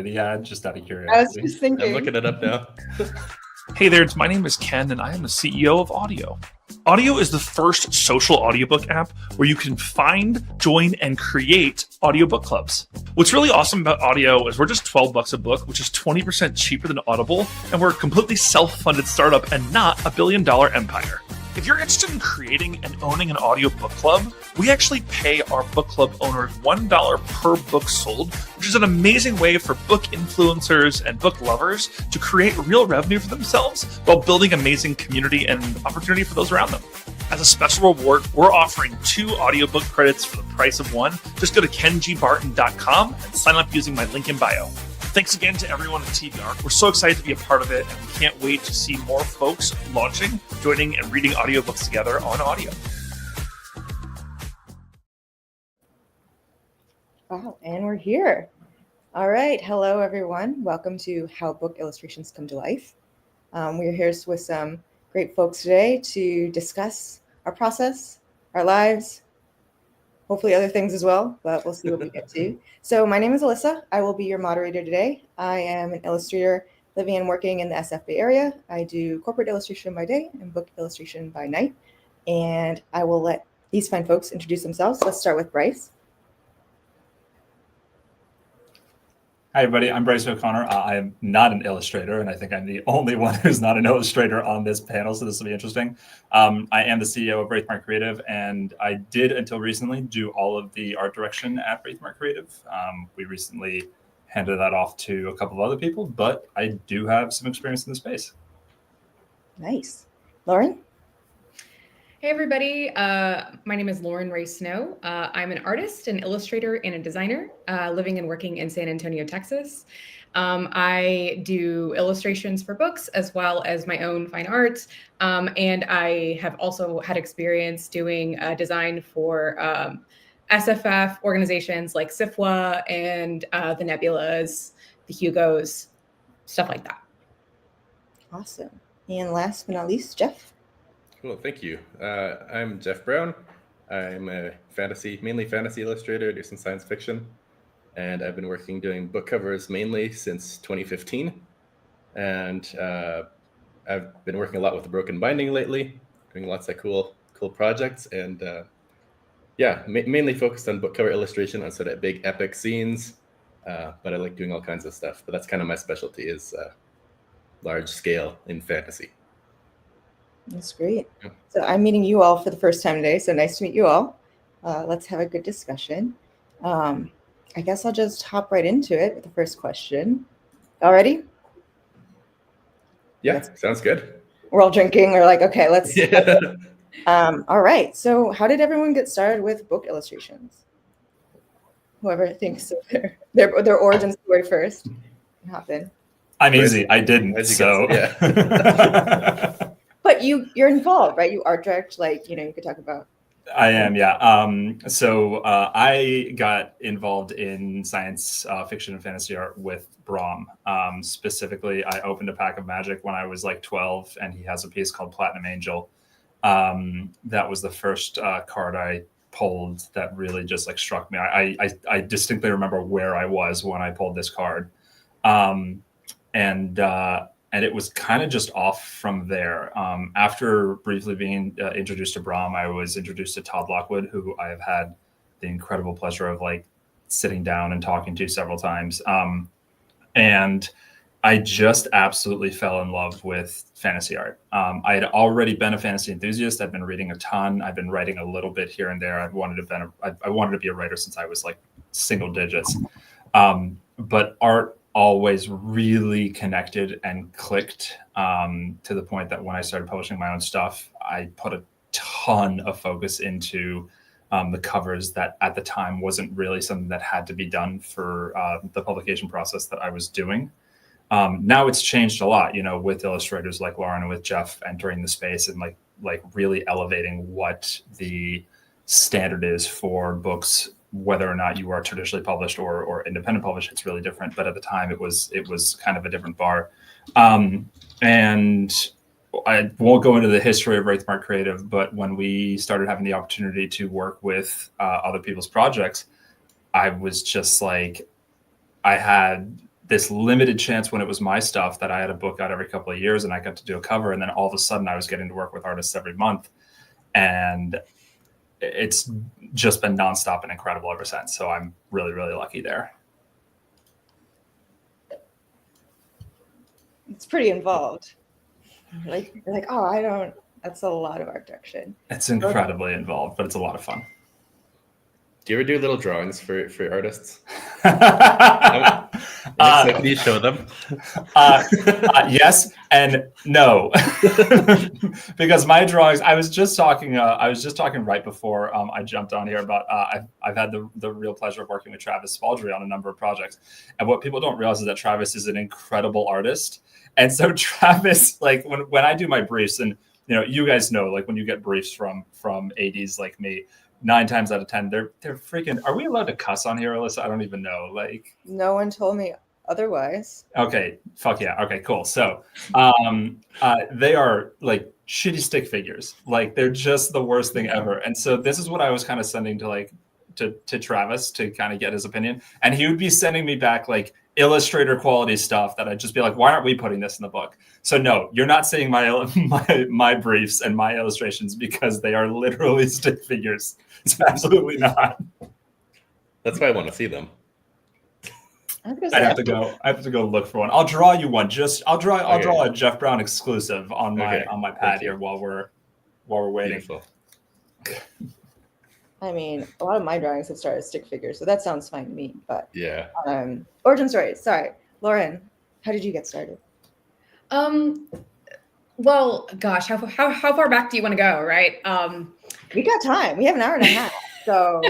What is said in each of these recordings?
the ad, just out of I was curiosity? just thinking. I'm looking it up now. Hey there, my name is Ken, and I am the CEO of Audio. Audio is the first social audiobook app where you can find, join, and create audiobook clubs. What's really awesome about Audio is we're just $12 a book, which is 20% cheaper than Audible, and we're a completely self-funded startup and not a billion-dollar empire. If you're interested in creating and owning an audiobook club, we actually pay our book club owners $1 per book sold, which is an amazing way for book influencers and book lovers to create real revenue for themselves while building amazing community and opportunity for those around them. As a special reward, we're offering 2 audiobook credits for the price of 1. Just go to kenjbarton.com and sign up using my link in bio. Thanks again to everyone at TBR. We're so excited to be a part of it, and we can't wait to see more folks launching, joining, and reading audiobooks together on Audio. Wow, and we're here. All right, hello everyone. Welcome to How Book Illustrations Come to Life. We're here with some great folks today to discuss our process, our lives, hopefully other things as well, but we'll see what we get to. So my name is Alyssa. I will be your moderator today. I am an illustrator living and working in the SF Bay area. I do corporate illustration by day and book illustration by night. And I will let these fine folks introduce themselves. Let's start with Bryce. Hi, everybody. I'm Bryce O'Connor. I am not an illustrator, and I think I'm the only one who's not an illustrator on this panel, so this will be interesting. I am the CEO of Wraithmark Creative, and I did, until recently, do all of the art direction at Wraithmark Creative. We recently handed that off to a couple of other people, but I do have some experience in the space. Nice. Lauren? Hey everybody, my name is Raye Snow. I'm an artist, an illustrator, and a designer living and working in San Antonio, Texas. I do illustrations for books as well as my own fine art. And I have also had experience doing design for SFF organizations like SIFWA and the Nebulas, the Hugos, stuff like that. Awesome. And last but not least, Jeff. Cool, thank you. I'm Jeff Brown. I'm a mainly fantasy illustrator, do some science fiction. And I've been working doing book covers mainly since 2015. And I've been working a lot with the Broken Binding lately, doing lots of cool projects. And mainly focused on book cover illustration on sort of big epic scenes. But I like doing all kinds of stuff. But that's kind of my specialty, is large scale in fantasy. That's great. So I'm meeting you all for the first time today, so nice to meet you all. Let's have a good discussion. I guess I'll just hop right into it with the first question. All ready? Yeah, sounds good. We're all drinking. We're like, okay, let's. Yeah. All right. So how did everyone get started with book illustrations? Whoever thinks of their origin story first can hop in. I'm easy. I didn't, so. Yeah. But you're involved, right? You art direct, you could talk about. I am, yeah. So I got involved in science fiction and fantasy art with Brom. Specifically, I opened a pack of Magic when I was like 12, and he has a piece called Platinum Angel. That was the first card I pulled that really just like struck me. I distinctly remember where I was when I pulled this card. And it was kind of just off from there. After briefly being introduced to Brom, I was introduced to Todd Lockwood, who I have had the incredible pleasure of like sitting down and talking to several times. And I just absolutely fell in love with fantasy art. I had already been a fantasy enthusiast. I've been reading a ton. I've been writing a little bit here and there. I wanted to be a writer since I was like single digits. But art always really connected and clicked to the point that when I started publishing my own stuff, I put a ton of focus into the covers that at the time wasn't really something that had to be done for the publication process that I was doing. Now it's changed a lot, with illustrators like Lauren and with Jeff entering the space and like really elevating what the standard is for books, whether or not you are traditionally published or independent published. It's really different. But at the time it was kind of a different bar. And I won't go into the history of Wraithmark Creative, but when we started having the opportunity to work with other people's projects, I was just like, I had this limited chance when it was my stuff that I had a book out every couple of years and I got to do a cover. And then all of a sudden I was getting to work with artists every month. And it's just been nonstop and incredible ever since. So I'm really, really lucky there. It's pretty involved. Like, oh, that's a lot of art direction. It's incredibly involved, but it's a lot of fun. Do you ever do little drawings for artists? Can you show them? Yes and no, because my drawings. I was just talking right before I jumped on here about I've had the real pleasure of working with Travis Spaldry on a number of projects, and what people don't realize is that Travis is an incredible artist, and so Travis, like when I do my briefs, and you guys know, like when you get briefs from ADs like me. 9 times out of 10, they're freaking. Are we allowed to cuss on here, Alyssa? I don't even know. Like, no one told me otherwise. Okay, fuck yeah. Okay, cool. So, they are like shitty stick figures. Like they're just the worst thing ever. And so this is what I was kind of sending to Travis to kind of get his opinion, and he would be sending me back like Illustrator quality stuff that I'd just be like, why aren't we putting this in the book? So no, you're not seeing my briefs and my illustrations because they are literally stick figures. It's absolutely not. That's why I want to see them. I have to go look for one. I'll draw you one. I'll draw a Jeff Brown exclusive on my pad here while we're waiting. Beautiful. I mean, a lot of my drawings have started as stick figures, so that sounds fine to me. But yeah. Origin story. Sorry, Lauren, how did you get started? Well, gosh, how far back do you want to go? Right. We got time. We have an hour and a half. So.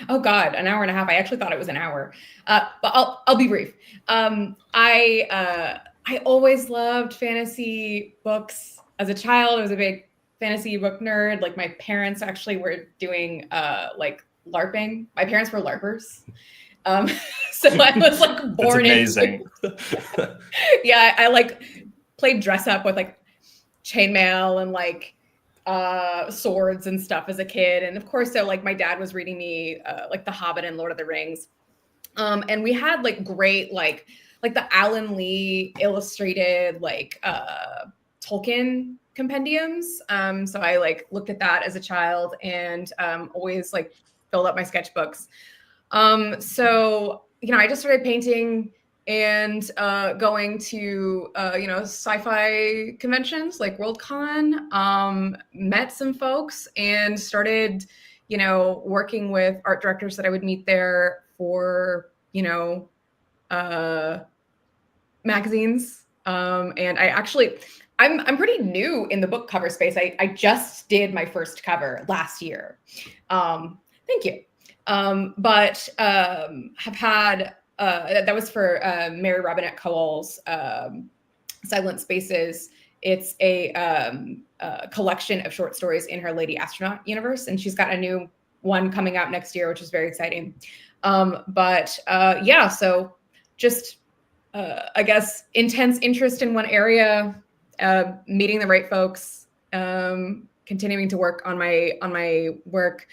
Oh God, an hour and a half. I actually thought it was an hour. But I'll be brief. I always loved fantasy books. As a child, I was a big fantasy book nerd. Like my parents actually were doing like LARPing. My parents were LARPers. So I was like born That's amazing. Yeah, I like played dress up with like chainmail and like swords and stuff as a kid. And of course, so like my dad was reading me like The Hobbit and Lord of the Rings. And we had like great like the Alan Lee illustrated like Tolkien compendiums. So I like looked at that as a child and always like filled up my sketchbooks. So, I just started painting and going to, sci-fi conventions like Worldcon, met some folks and started, working with art directors that I would meet there for, magazines. And I'm pretty new in the book cover space. I just did my first cover last year. Thank you. But have had, that was for Mary Robinette Kowal's Silent Spaces. It's a collection of short stories in her Lady Astronaut universe. And she's got a new one coming out next year, which is very exciting. So just, I guess, intense interest in one area, meeting the right folks, continuing to work on my work.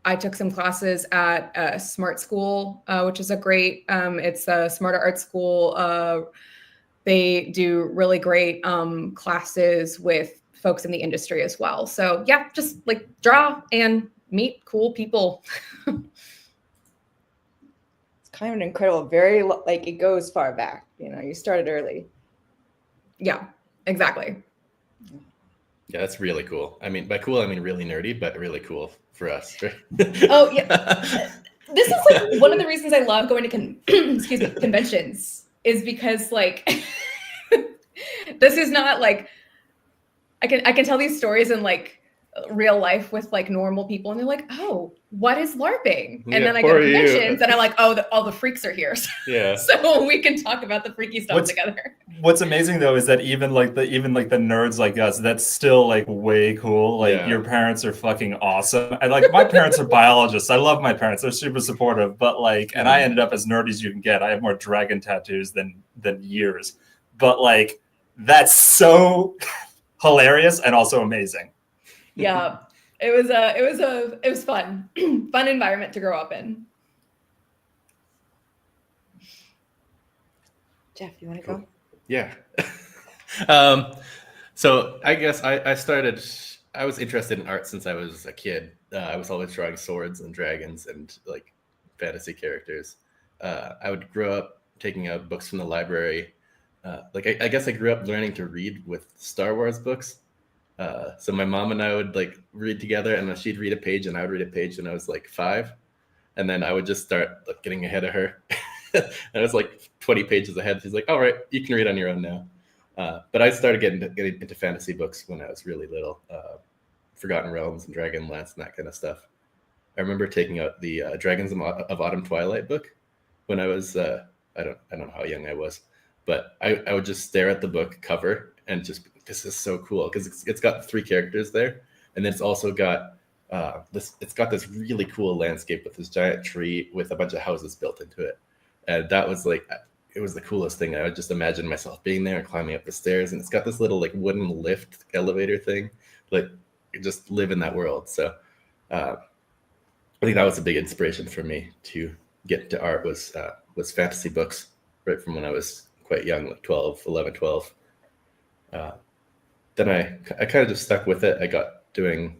I took some classes at Smart School, which is a great, it's a smarter art school. They do really great classes with folks in the industry as well. So yeah, just like draw and meet cool people. It's kind of an incredible, very like it goes far back. You started early. Yeah, exactly. Yeah, that's really cool. I mean, by cool, I mean really nerdy, but really cool for us. Oh yeah, this is like one of the reasons I love going to conventions is because like this is not like I can tell these stories in like real life with like normal people, and they're like, oh, what is LARPing? And then I go to conventions and I'm like, oh, all the freaks are here. Yeah. So we can talk about the freaky stuff together. What's amazing though is that even like the nerds like us, that's still like way cool. Like your parents are fucking awesome. And like my parents are biologists. I love my parents. They're super supportive. But like, and I ended up as nerdy as you can get. I have more dragon tattoos than years. But like, that's so hilarious and also amazing. Yeah. It was fun. Fun environment to grow up in. Jeff, you want to go? Yeah. So I guess I was interested in art since I was a kid. I was always drawing swords and dragons and like fantasy characters. I would grow up taking out books from the library. I guess I grew up learning to read with Star Wars books. So my mom and I would like read together, and she'd read a page and I would read a page when I was like 5. And then I would just start like, getting ahead of her. And I was like 20 pages ahead. She's like, all right, you can read on your own now. But I started getting into fantasy books when I was really little. Forgotten Realms and Dragonlance and that kind of stuff. I remember taking out the Dragons of Autumn Twilight book when I was, I don't know how young I was, but I would just stare at the book cover and just, this is so cool, because it's got 3 characters there. And then it's also got it's got this really cool landscape with this giant tree with a bunch of houses built into it. And that was like, it was the coolest thing. I would just imagine myself being there and climbing up the stairs. And it's got this little like wooden lift elevator thing. Like, you just live in that world. So I think that was a big inspiration for me to get into art was fantasy books right from when I was quite young, like 11, 12. Then I kind of just stuck with it. I got doing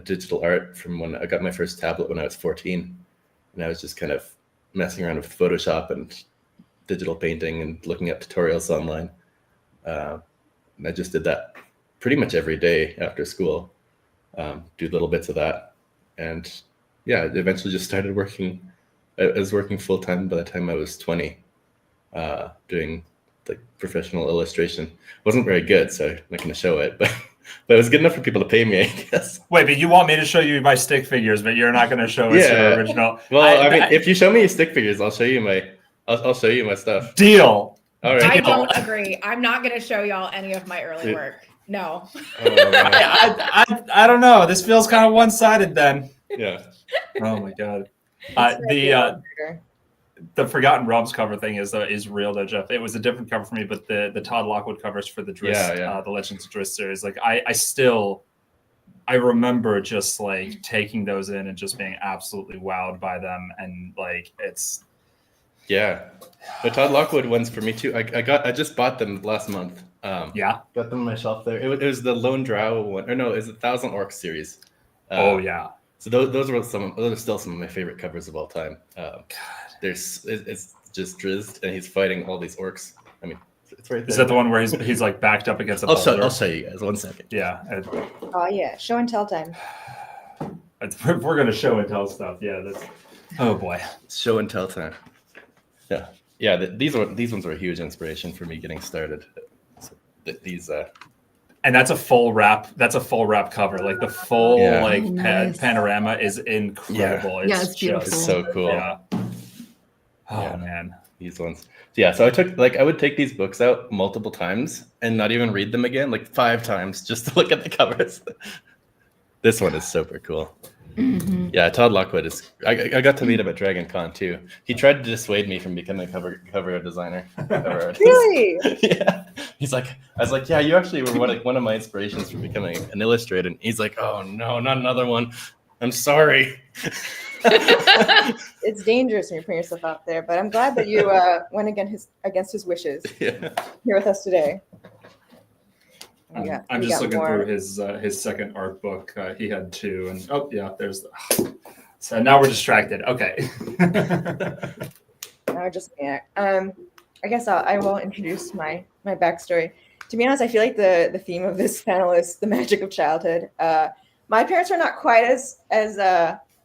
digital art from when I got my first tablet when I was 14. And I was just kind of messing around with Photoshop and digital painting and looking at tutorials online. And I just did that pretty much every day after school, do little bits of that. And yeah, it eventually just started working. I was working full time by the time I was 20, doing like professional illustration. Wasn't very good, so I'm not going to show it, but it was good enough for people to pay me, I guess. Wait, but you want me to show you my stick figures, but you're not going to show us your original. Well, I mean, if you show me your stick figures, I'll show you my stuff. Deal. All right. I don't agree. I'm not going to show y'all any of my early work. No. I don't know. This feels kind of one-sided then. Yeah. Oh my god. The Forgotten Realms cover thing is real though, Jeff. It was a different cover for me, but the Todd Lockwood covers for the Drizzt, the Legends of Drizzt series, like I remember just like taking those in and just being absolutely wowed by them, and like it's. Yeah, the Todd Lockwood ones for me too. I just bought them last month. Got them on my shelf there. It was the Lone Drow one, or no, it's the Thousand Orcs series. So those are still some of my favorite covers of all time. It's just Drizzt and he's fighting all these orcs. I mean, it's right there. Is that the one where he's like backed up against a boulder? I'll show you guys 1 second. Yeah. Oh yeah, show and tell time. If we're gonna show and tell stuff, yeah. That's oh boy, show and tell time. Yeah. These ones were a huge inspiration for me getting started. So these. And that's a full wrap. That's a full wrap cover. Like the full panorama is incredible. Yeah, it's beautiful. It's so cool. Yeah. Oh man, these ones. Yeah, so I would take these books out multiple times and not even read them again, like 5 times, just to look at the covers. This one is super cool. Mm-hmm. Yeah, Todd Lockwood is. I got to meet him at DragonCon too. He tried to dissuade me from becoming a cover designer. Cover artist. Really? Yeah. I was like, yeah, you actually were one of my inspirations for becoming an illustrator. And he's like, oh no, not another one. I'm sorry. It's dangerous when you're putting yourself out there, but I'm glad that you went against his wishes. Yeah. Here with us today. I'm just looking through his second art book. He had 2, and there's. So now we're distracted. Okay. Now just I guess I will introduce my backstory. To be honest, I feel like the theme of this panel is the magic of childhood. My parents were not quite as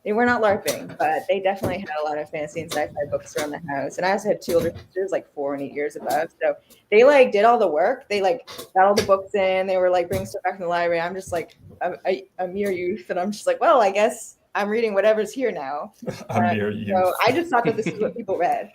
they were not LARPing, but they definitely had a lot of fantasy and sci-fi books around the house. And I also had 2 older sisters, like 4 and 8 years above. So they like did all the work. They like got all the books in. They were like bringing stuff back from the library. I'm just like a mere youth, and I'm just like, well, I guess I'm reading whatever's here now. A mere youth. So I just thought that this is what people read.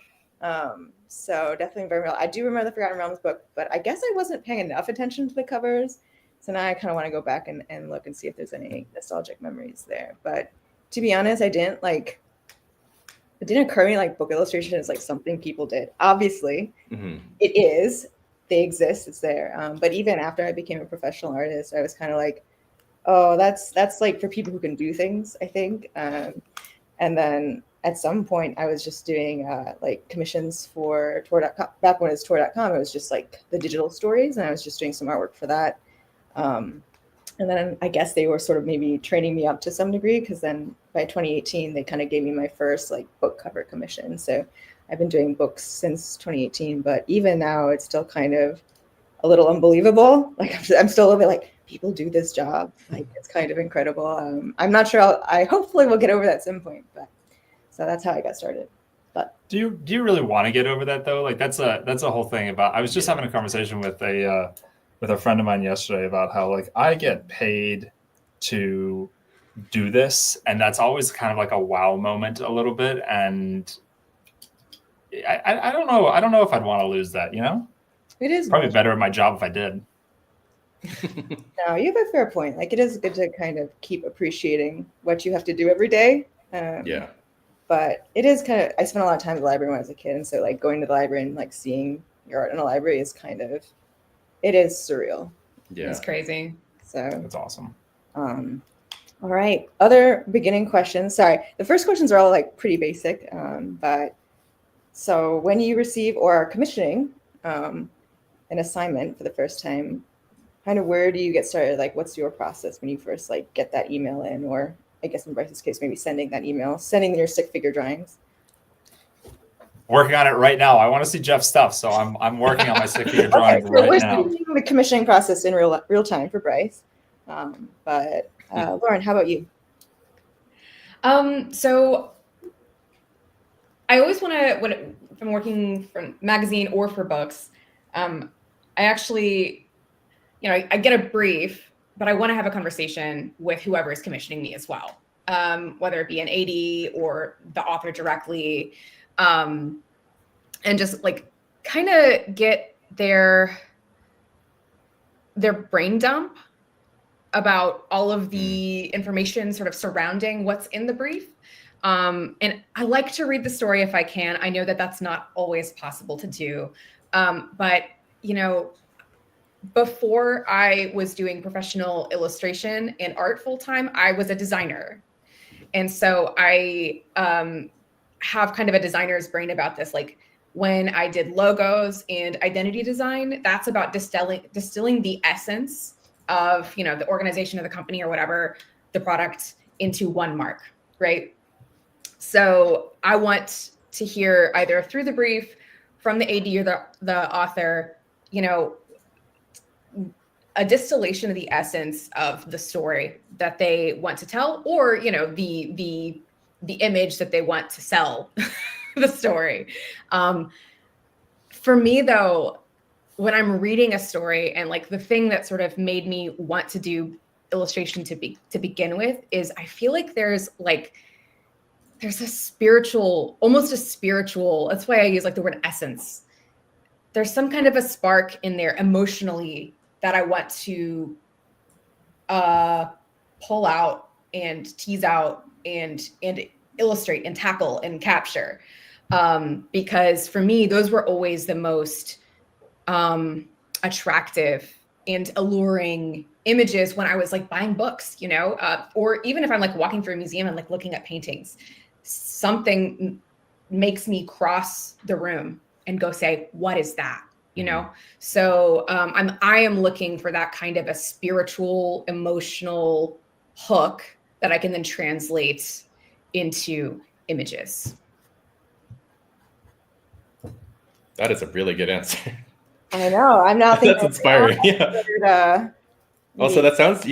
So definitely very real. I do remember the Forgotten Realms book, but I guess I wasn't paying enough attention to the covers. So now I kind of want to go back and look and see if there's any nostalgic memories there. But to be honest, it didn't occur to me like book illustration is like something people did. Obviously, It is. They exist. It's there. But even after I became a professional artist, I was kind of like, oh, that's like for people who can do things, I think. And then at some point I was just doing like commissions for Tor.com. Back when it was Tor.com, it was just like the digital stories, and I was just doing some artwork for that. And then I guess they were sort of maybe training me up to some degree, because then by 2018 they kind of gave me my first like book cover commission. So I've been doing books since 2018, but even now it's still kind of a little unbelievable. Like I'm still a little bit like, people do this job. Like it's kind of incredible. I'm not sure. I hopefully will get over that at some point, but so that's how I got started. But do you really want to get over that though? Like that's a whole thing about. I was just having a conversation with a friend of mine yesterday about how like I get paid to do this, and that's always kind of like a wow moment a little bit, and I don't know if I'd want to lose that, you know. it is Probably better at my job if I did. No, you have a fair point. Like it is good to kind of keep appreciating what you have to do every day. Yeah. But it is kind of, I spent a lot of time at the library when I was a kid, and so like going to the library and like seeing your art in a library is kind of, it is surreal. Yeah. It's crazy. So That's awesome. all right, other beginning questions. Sorry, the first questions are all like pretty basic, but so when you receive or are commissioning an assignment for the first time, kind of where do you get started? Like what's your process when you first like get that email in, or I guess in Bryce's case, maybe sending that email, sending your stick figure drawings? Working on it right now. I want to see Jeff's stuff, so I'm working on my stick figure drawings so right we're now. seeing the commissioning process in real time for Bryce. But Lauren, how about you? So I always want to, when I'm working for magazine or for books, I actually, I get a brief, but I want to have a conversation with whoever is commissioning me as well, whether it be an AD or the author directly, and just like kind of get their brain dump about all of the information sort of surrounding what's in the brief. And I like to read the story if I can. I know that that's not always possible to do. But, before I was doing professional illustration and art full time, I was a designer. And so I have kind of a designer's brain about this. Like when I did logos and identity design, that's about distilling the essence of, the organization of the company or whatever, the product, into one mark, right? So I want to hear either through the brief from the AD or the author, a distillation of the essence of the story that they want to tell, or, the image that they want to sell the story. For me though, when I'm reading a story, and like the thing that sort of made me want to do illustration to begin with is I feel like there's a spiritual, that's why I use like the word essence. There's some kind of a spark in there emotionally that I want to pull out and tease out and illustrate and tackle and capture. Because for me, those were always the most attractive and alluring images when I was like buying books, or even if I'm like walking through a museum and like looking at paintings, something makes me cross the room and go say, what is that? So I am looking for that kind of a spiritual, emotional hook that I can then translate into images. That is a really good answer. I know. I'm now thinking that's inspiring. Yeah. Also, that sounds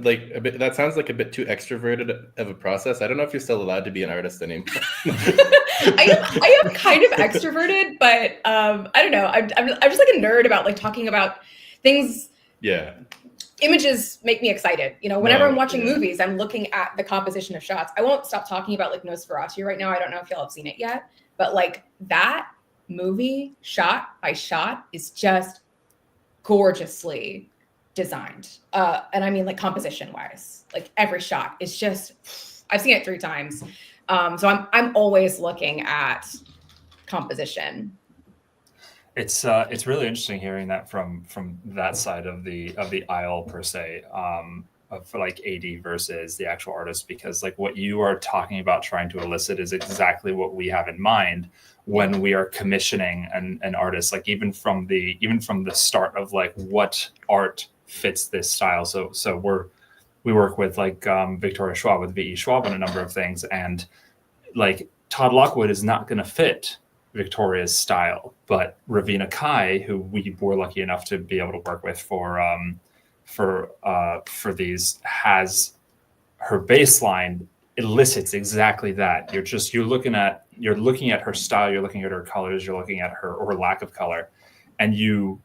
like a bit too extroverted of a process. I don't know if you're still allowed to be an artist anymore. I am kind of extroverted, but I don't know. I'm just like a nerd about like talking about things. Yeah. Images make me excited. Whenever I'm watching movies, I'm looking at the composition of shots. I won't stop talking about like Nosferatu right now. I don't know if y'all have seen it yet, but like that movie shot by shot is just gorgeously designed. And I mean like composition wise, like every shot is just, I've seen it 3 times. So I'm always looking at composition. It's really interesting hearing that from that side of the aisle per se. for like AD versus the actual artist, because like what you are talking about trying to elicit is exactly what we have in mind when we are commissioning an artist, like even from the start of like what art fits this style. So we work with like Victoria Schwab with VE Schwab on a number of things, and like Todd Lockwood is not going to fit Victoria's style, but Ravina Kai, who we were lucky enough to be able to work with for these, has her baseline elicits exactly that. You're looking at her style, you're looking at her colors, you're looking at her lack of color, and you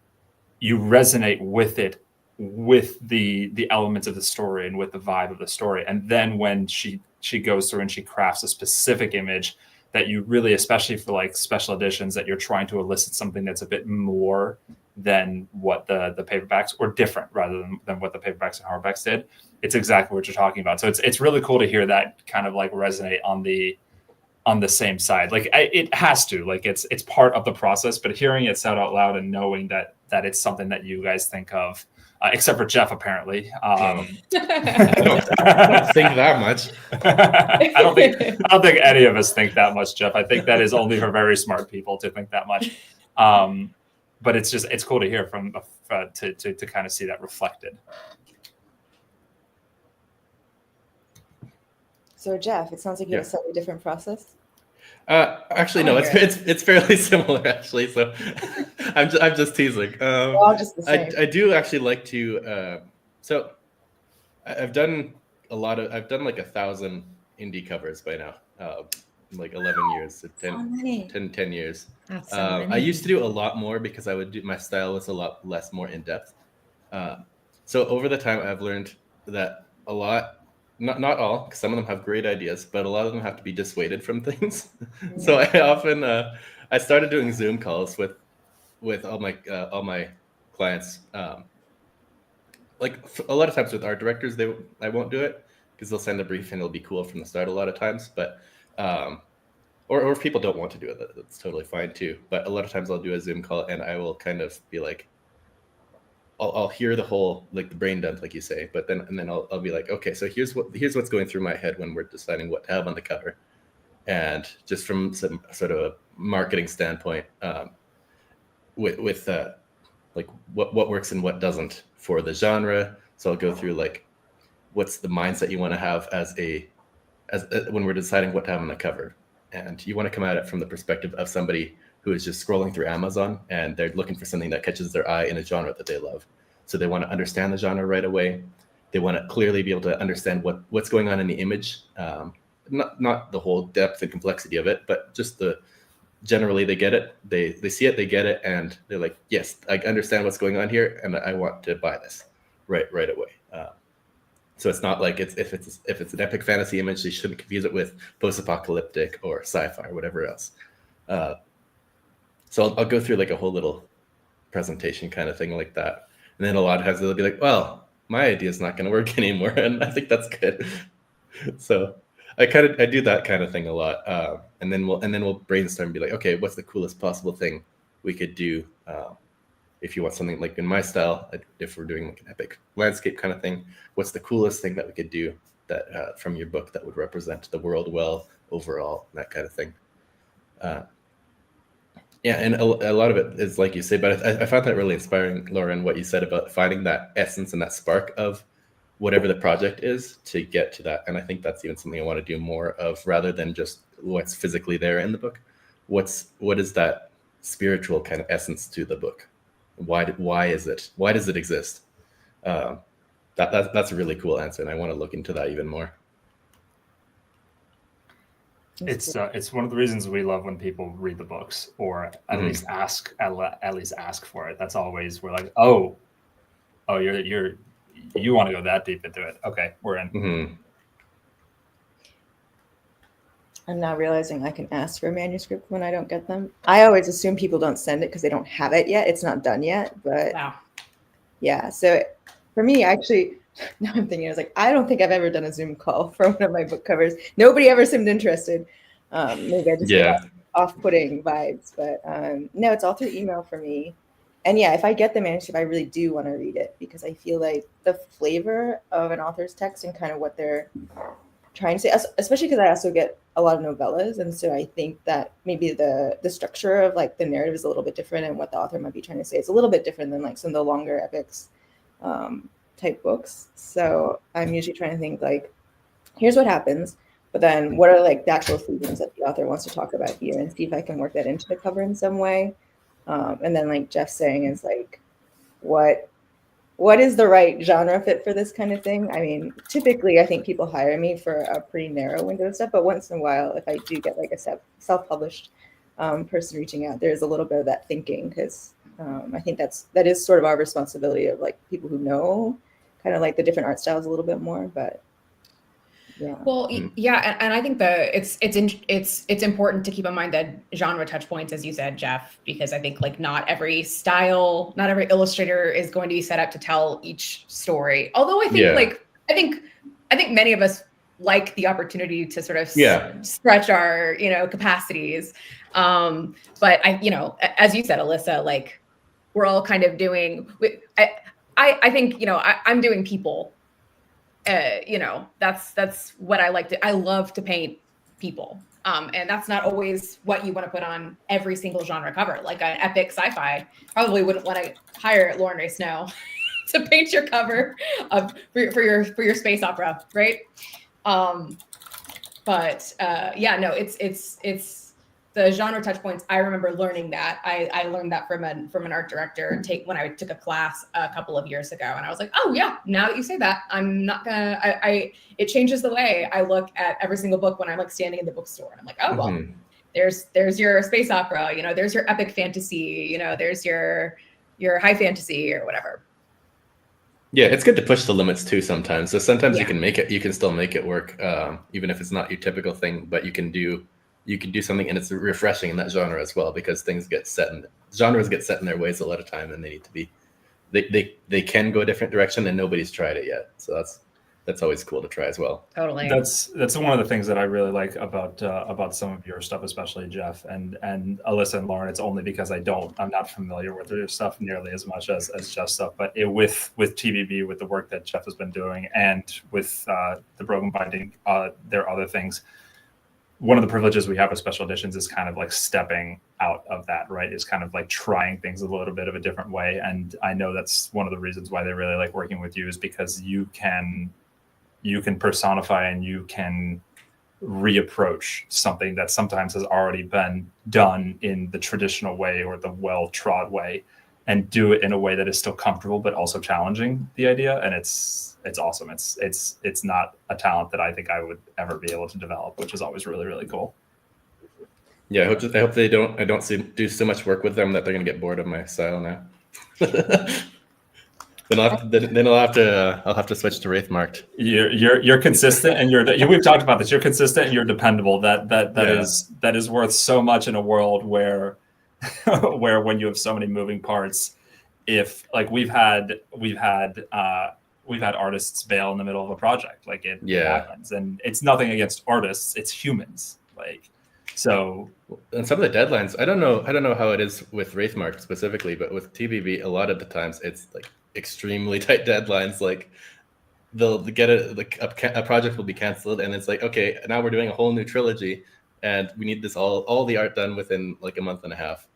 resonate with it, with the elements of the story and with the vibe of the story. And then when she goes through and she crafts a specific image that you really, especially for like special editions, that you're trying to elicit something that's a bit more than what the paperbacks, or different rather than what the paperbacks and hardbacks did. It's exactly what you're talking about. So it's really cool to hear that kind of like resonate on the same side. Like it has to, like it's part of the process, but hearing it said out loud and knowing that it's something that you guys think of, except for Jeff, apparently. I don't think that much. I don't think any of us think that much, Jeff. I think that is only for very smart people to think that much. But it's cool to hear to kind of see that reflected. So Jeff, it sounds like you have a slightly different process. Actually, no, it's fairly similar actually. So I'm just teasing. We're all just the same. I do actually like to. So I've done like 1,000 indie covers by now. Like 11 years, so 10 years. That's so many. I used to do a lot more because my style was a lot less more in depth. So over the time, I've learned that a lot. Not all, because some of them have great ideas, but a lot of them have to be dissuaded from things. So I often I started doing Zoom calls with all my clients. Like a lot of times with art directors, I won't do it because they'll send a brief and it'll be cool from the start a lot of times. But or if people don't want to do it, that's totally fine too. But a lot of times I'll do a Zoom call and I will kind of be like, I'll hear the whole, like the brain dump, like you say, but then I'll be like, okay, so here's what's going through my head when we're deciding what to have on the cover, and just from some sort of a marketing standpoint, with like what works and what doesn't for the genre. So I'll go through like what's the mindset you want to have as when we're deciding what to have on the cover, and you want to come at it from the perspective of somebody who is just scrolling through Amazon and they're looking for something that catches their eye in a genre that they love. So they want to understand the genre right away. They want to clearly be able to understand what's going on in the image. Not the whole depth and complexity of it, but just generally they get it. They see it, they get it, and they're like, yes, I understand what's going on here, and I want to buy this right away. So it's not like if it's an epic fantasy image, they shouldn't confuse it with post-apocalyptic or sci-fi or whatever else. So I'll go through like a whole little presentation kind of thing like that. And then a lot of times they'll be like, well, my idea is not going to work anymore. And I think that's good. So I do that kind of thing a lot. And then we'll brainstorm and be like, okay, what's the coolest possible thing we could do? If you want something like in my style, if we're doing like an epic landscape kind of thing, what's the coolest thing that we could do that from your book that would represent the world well overall, that kind of thing. Yeah, and a lot of it is like you say, but I found that really inspiring, Lauren, what you said about finding that essence and that spark of whatever the project is to get to that. And I think that's even something I want to do more of, rather than just what's physically there in the book. What is that spiritual kind of essence to the book? Why does it exist? That's a really cool answer, and I want to look into that even more. It's one of the reasons we love when people read the books, or at least ask for it. That's always, we're like, oh, you want to go that deep into it? Okay, we're in. Mm-hmm. I'm now realizing I can ask for a manuscript when I don't get them. I always assume people don't send it because they don't have it yet. It's not done yet, but Wow. Yeah. So for me, actually, now I'm thinking, I was like, I don't think I've ever done a Zoom call for one of my book covers. Nobody ever seemed interested. Maybe I just get off-putting vibes, but no, it's all through email for me. yeah, if I get the manuscript, I really do want to read it because I feel like the flavor of an author's text and kind of what they're trying to say, especially because I also get a lot of novellas, and so I think that maybe the structure of like the narrative is a little bit different, and what the author might be trying to say is a little bit different than like some of the longer epics type books. So I'm usually trying to think like, here's what happens, but then what are like the actual themes that the author wants to talk about here, and see if I can work that into the cover in some way. And then like Jeff's saying is like, what is the right genre fit for this kind of thing? I mean, typically I think people hire me for a pretty narrow window of stuff, but once in a while, if I do get like a self-published person reaching out, there's a little bit of that thinking, because I think that is sort of our responsibility of like people who know kind of like the different art styles a little bit more, but yeah. Well, yeah, and I think it's important to keep in mind that genre touch points, as you said, Jeff, because I think like not every illustrator is going to be set up to tell each story. Although I think I think many of us like the opportunity to sort of stretch our capacities. But as you said, Alyssa, like we're all kind of doing. I think I'm doing people. That's what I like to. I love to paint people, and that's not always what you want to put on every single genre cover. Like an epic sci-fi, probably wouldn't want to hire Raye Snow to paint your cover for your space opera, right? It's the genre touch points. I remember learning that. I learned that from an art director when I took a class a couple of years ago, and I was like, oh yeah, now that you say that, I'm not gonna. It changes the way I look at every single book when I'm like standing in the bookstore, and I'm like, oh well, there's your space opera, there's your epic fantasy, there's your high fantasy or whatever. Yeah, it's good to push the limits too sometimes. So sometimes you can still make it work, even if it's not your typical thing, but you can do something, and it's refreshing in that genre as well, because genres get set in their ways a lot of time, and they need to be, they can go a different direction, and nobody's tried it yet. So that's always cool to try as well. Totally. That's one of the things that I really like about some of your stuff, especially Jeff and Alyssa and Lauren. It's only because I'm not familiar with their stuff nearly as much as Jeff's stuff, but with TBB, with the work that Jeff has been doing, and with the Broken Binding, there are other things. One of the privileges we have with special editions is kind of like stepping out of that, right? Is kind of like trying things a little bit of a different way. And I know that's one of the reasons why they really like working with you, is because you can personify and you can reapproach something that sometimes has already been done in the traditional way or the well-trod way, and do it in a way that is still comfortable but also challenging the idea. And it's awesome. It's not a talent that I think I would ever be able to develop, which is always really, really cool. Yeah, I hope I don't do so much work with them that they're gonna get bored of my style now. Then I'll have to switch to Wraithmarked. You're consistent, and we've talked about this. You're consistent and you're dependable. That is worth so much in a world where when you have so many moving parts. If like we've had artists bail in the middle of a project, like it happens, and it's nothing against artists, it's humans. Like, so, and some of the deadlines, I don't know how it is with Wraithmark specifically, but with TBB, a lot of the times it's like extremely tight deadlines. Like they'll get a project will be canceled, and it's like, okay, now we're doing a whole new trilogy, and we need this all the art done within like a month and a half.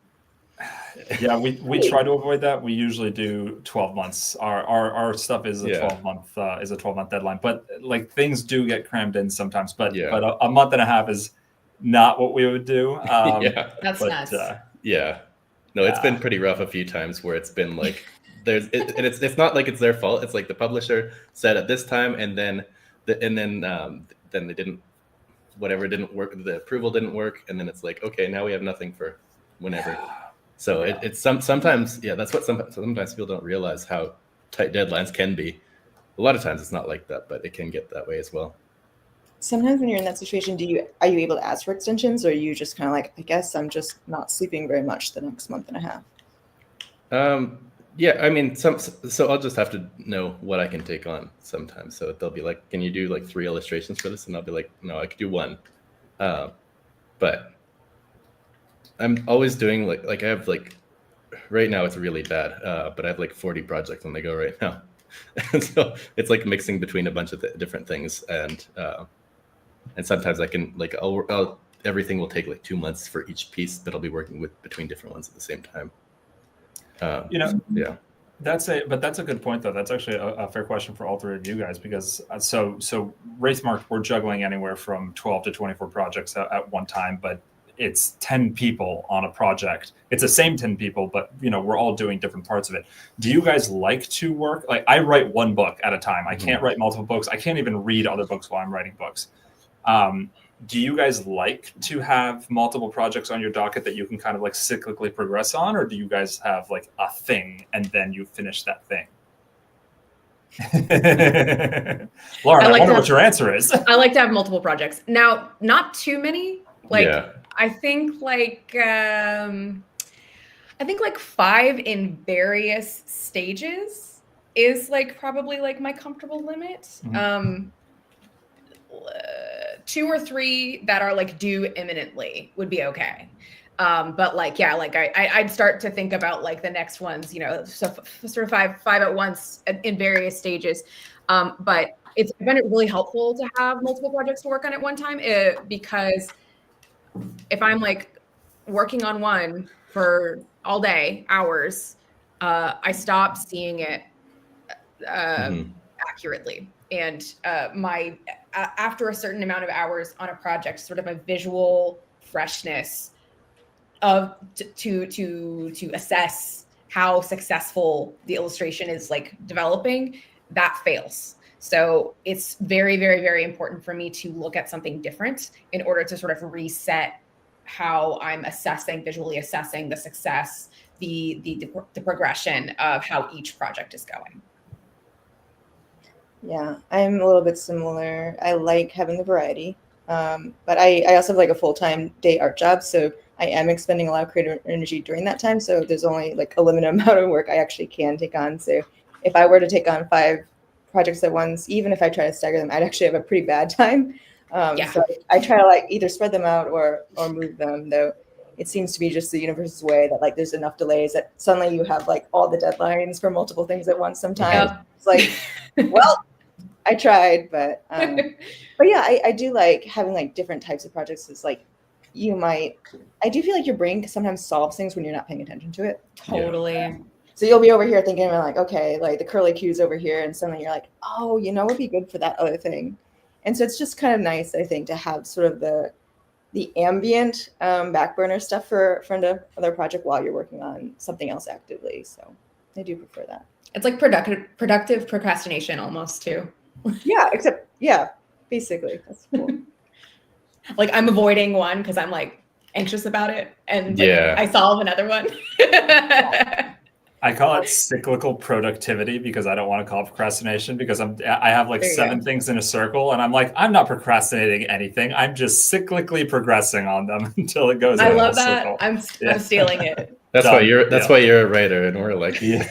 Yeah, we try to avoid that. We usually do 12 months. Our stuff is a 12-month deadline, but like things do get crammed in sometimes. But a month and a half is not what we would do. That's nuts. No, it's been pretty rough a few times where it's been like it's not like it's their fault. It's like the publisher said at this time, and then they didn't, whatever didn't work. The approval didn't work, and then it's like, okay, now we have nothing for whenever. So it's sometimes that's what sometimes people don't realize, how tight deadlines can be. A lot of times it's not like that, but it can get that way as well. Sometimes when you're in that situation, are you able to ask for extensions, or are you just kind of like, I guess I'm just not sleeping very much the next month and a half? I mean, so I'll just have to know what I can take on sometimes. So they'll be like, can you do like 3 illustrations for this? And I'll be like, no, I could do 1. But I'm always doing like I have like right now it's really bad, but I have like 40 projects on the go right now. And so it's like mixing between a bunch of different things, and sometimes I can like everything will take like 2 months for each piece, but I'll be working with between different ones at the same time. Yeah. That's a good point though. That's actually a fair question for all three of you guys, because so Race Mark, we're juggling anywhere from 12 to 24 projects at one time, but it's 10 people on a project. It's the same 10 people, but we're all doing different parts of it. Do you guys like to work? Like, I write one book at a time. I can't write multiple books. I can't even read other books while I'm writing books. Do you guys like to have multiple projects on your docket that you can kind of like cyclically progress on, or do you guys have like a thing and then you finish that thing? Lauren, I wonder what your answer is. I like to have multiple projects. Now, not too many. I think like 5 in various stages is like probably like my comfortable limit. Mm-hmm. 2 or 3 that are like due imminently would be okay. But like, yeah, like I'd start to think about like the next ones, so sort of five at once in various stages. But it's been really helpful to have multiple projects to work on at one time, because if I'm like working on one for all day, hours, I stop seeing it accurately. And after a certain amount of hours on a project, sort of a visual freshness of to assess how successful the illustration is like developing, that fails. So it's very, very, very important for me to look at something different in order to sort of reset how I'm visually assessing the success, the progression of how each project is going. Yeah, I'm a little bit similar. I like having the variety, but I also have like a full-time day art job, so I am expending a lot of creative energy during that time. So there's only like a limited amount of work I actually can take on. So if I were to take on 5 projects at once, even if I try to stagger them, I'd actually have a pretty bad time. So I try to like either spread them out or move them, though it seems to be just the universe's way that like there's enough delays that suddenly you have like all the deadlines for multiple things at once sometimes. Yep. It's like, well, I tried, but yeah, I do like having like different types of projects. It's like I do feel like your brain sometimes solves things when you're not paying attention to it. Totally. Yeah. So you'll be over here thinking like, okay, like the curly Q's over here, and suddenly you're like, oh, it'd be good for that other thing. And so it's just kind of nice, I think, to have sort of the ambient back burner stuff for another project while you're working on something else actively. So I do prefer that. It's like productive procrastination almost too. Yeah, basically. That's cool. Like I'm avoiding one because I'm like anxious about it, and I solve another one. I call it cyclical productivity because I don't want to call it procrastination, because I have like 7 things in a circle, and I'm like, I'm not procrastinating anything. I'm just cyclically progressing on them until it goes. I love that. Circle. I'm stealing it. That's why you're a writer, and we're like, the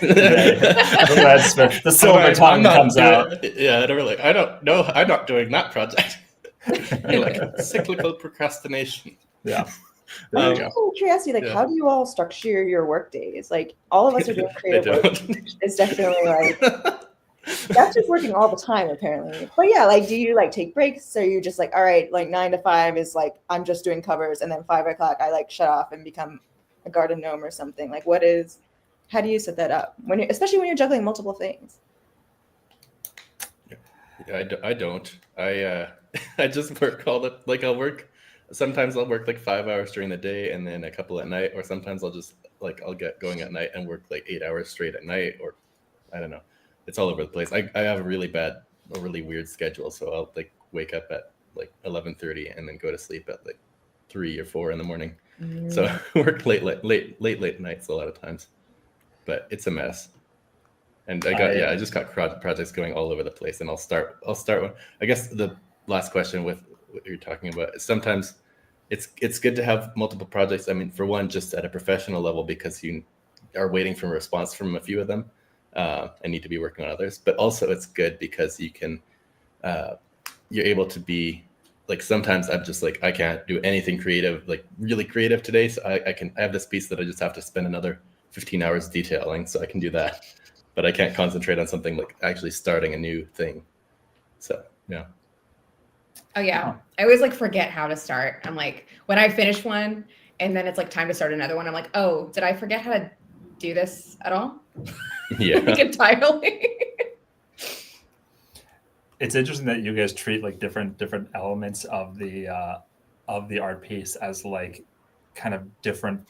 silver tongue comes out. Yeah, and we're like, I don't know, I'm not doing that project. You're like cyclical procrastination. Yeah. Curiosity, like, how do you all structure your work days? Like, all of us are doing creative work. It's definitely like that's just working all the time, apparently. But yeah, like, do you like take breaks? Or are you just like, all right, like 9 to 5 is like I'm just doing covers, and then 5 o'clock I like shut off and become a garden gnome or something? Like, how do you set that up especially when you're juggling multiple things? Yeah, I don't. I just work sometimes I'll work like 5 hours during the day and then a couple at night, or sometimes I'll get going at night and work like 8 hours straight at night, or I don't know. It's all over the place. I have a really weird schedule, so I'll like wake up at like 11:30 and then go to sleep at like 3 or 4 in the morning. So I work late nights a lot of times, but it's a mess. And I just got projects going all over the place, and I'll start with, I guess the last question with what you're talking about is sometimes it's good to have multiple projects. I mean, for one, just at a professional level, because you are waiting for a response from a few of them and need to be working on others. But also it's good because you can, you're able to be like, sometimes I'm just like, I can't do anything creative, like really creative today. So I have this piece that I just have to spend another 15 hours detailing, so I can do that. But I can't concentrate on something like actually starting a new thing. So, yeah. Oh yeah. I always like forget how to start. I'm like, when I finish one and then it's like time to start another one, I'm like, oh, did I forget how to do this at all? Yeah. Like entirely. It's interesting that you guys treat like different elements of the art piece as like kind of different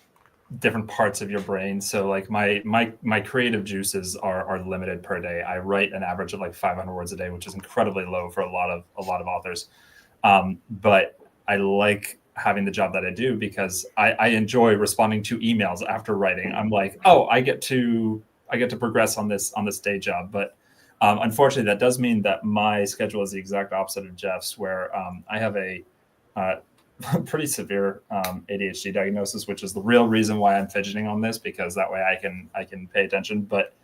parts of your brain. So like my creative juices are limited per day. I write an average of like 500 words a day, which is incredibly low for a lot of authors. But I like having the job that I do because I enjoy responding to emails after writing. I'm like, oh, I get to progress on this day job. But unfortunately, that does mean that my schedule is the exact opposite of Jeff's, where I have a pretty severe ADHD diagnosis, which is the real reason why I'm fidgeting on this, because that way I can pay attention. But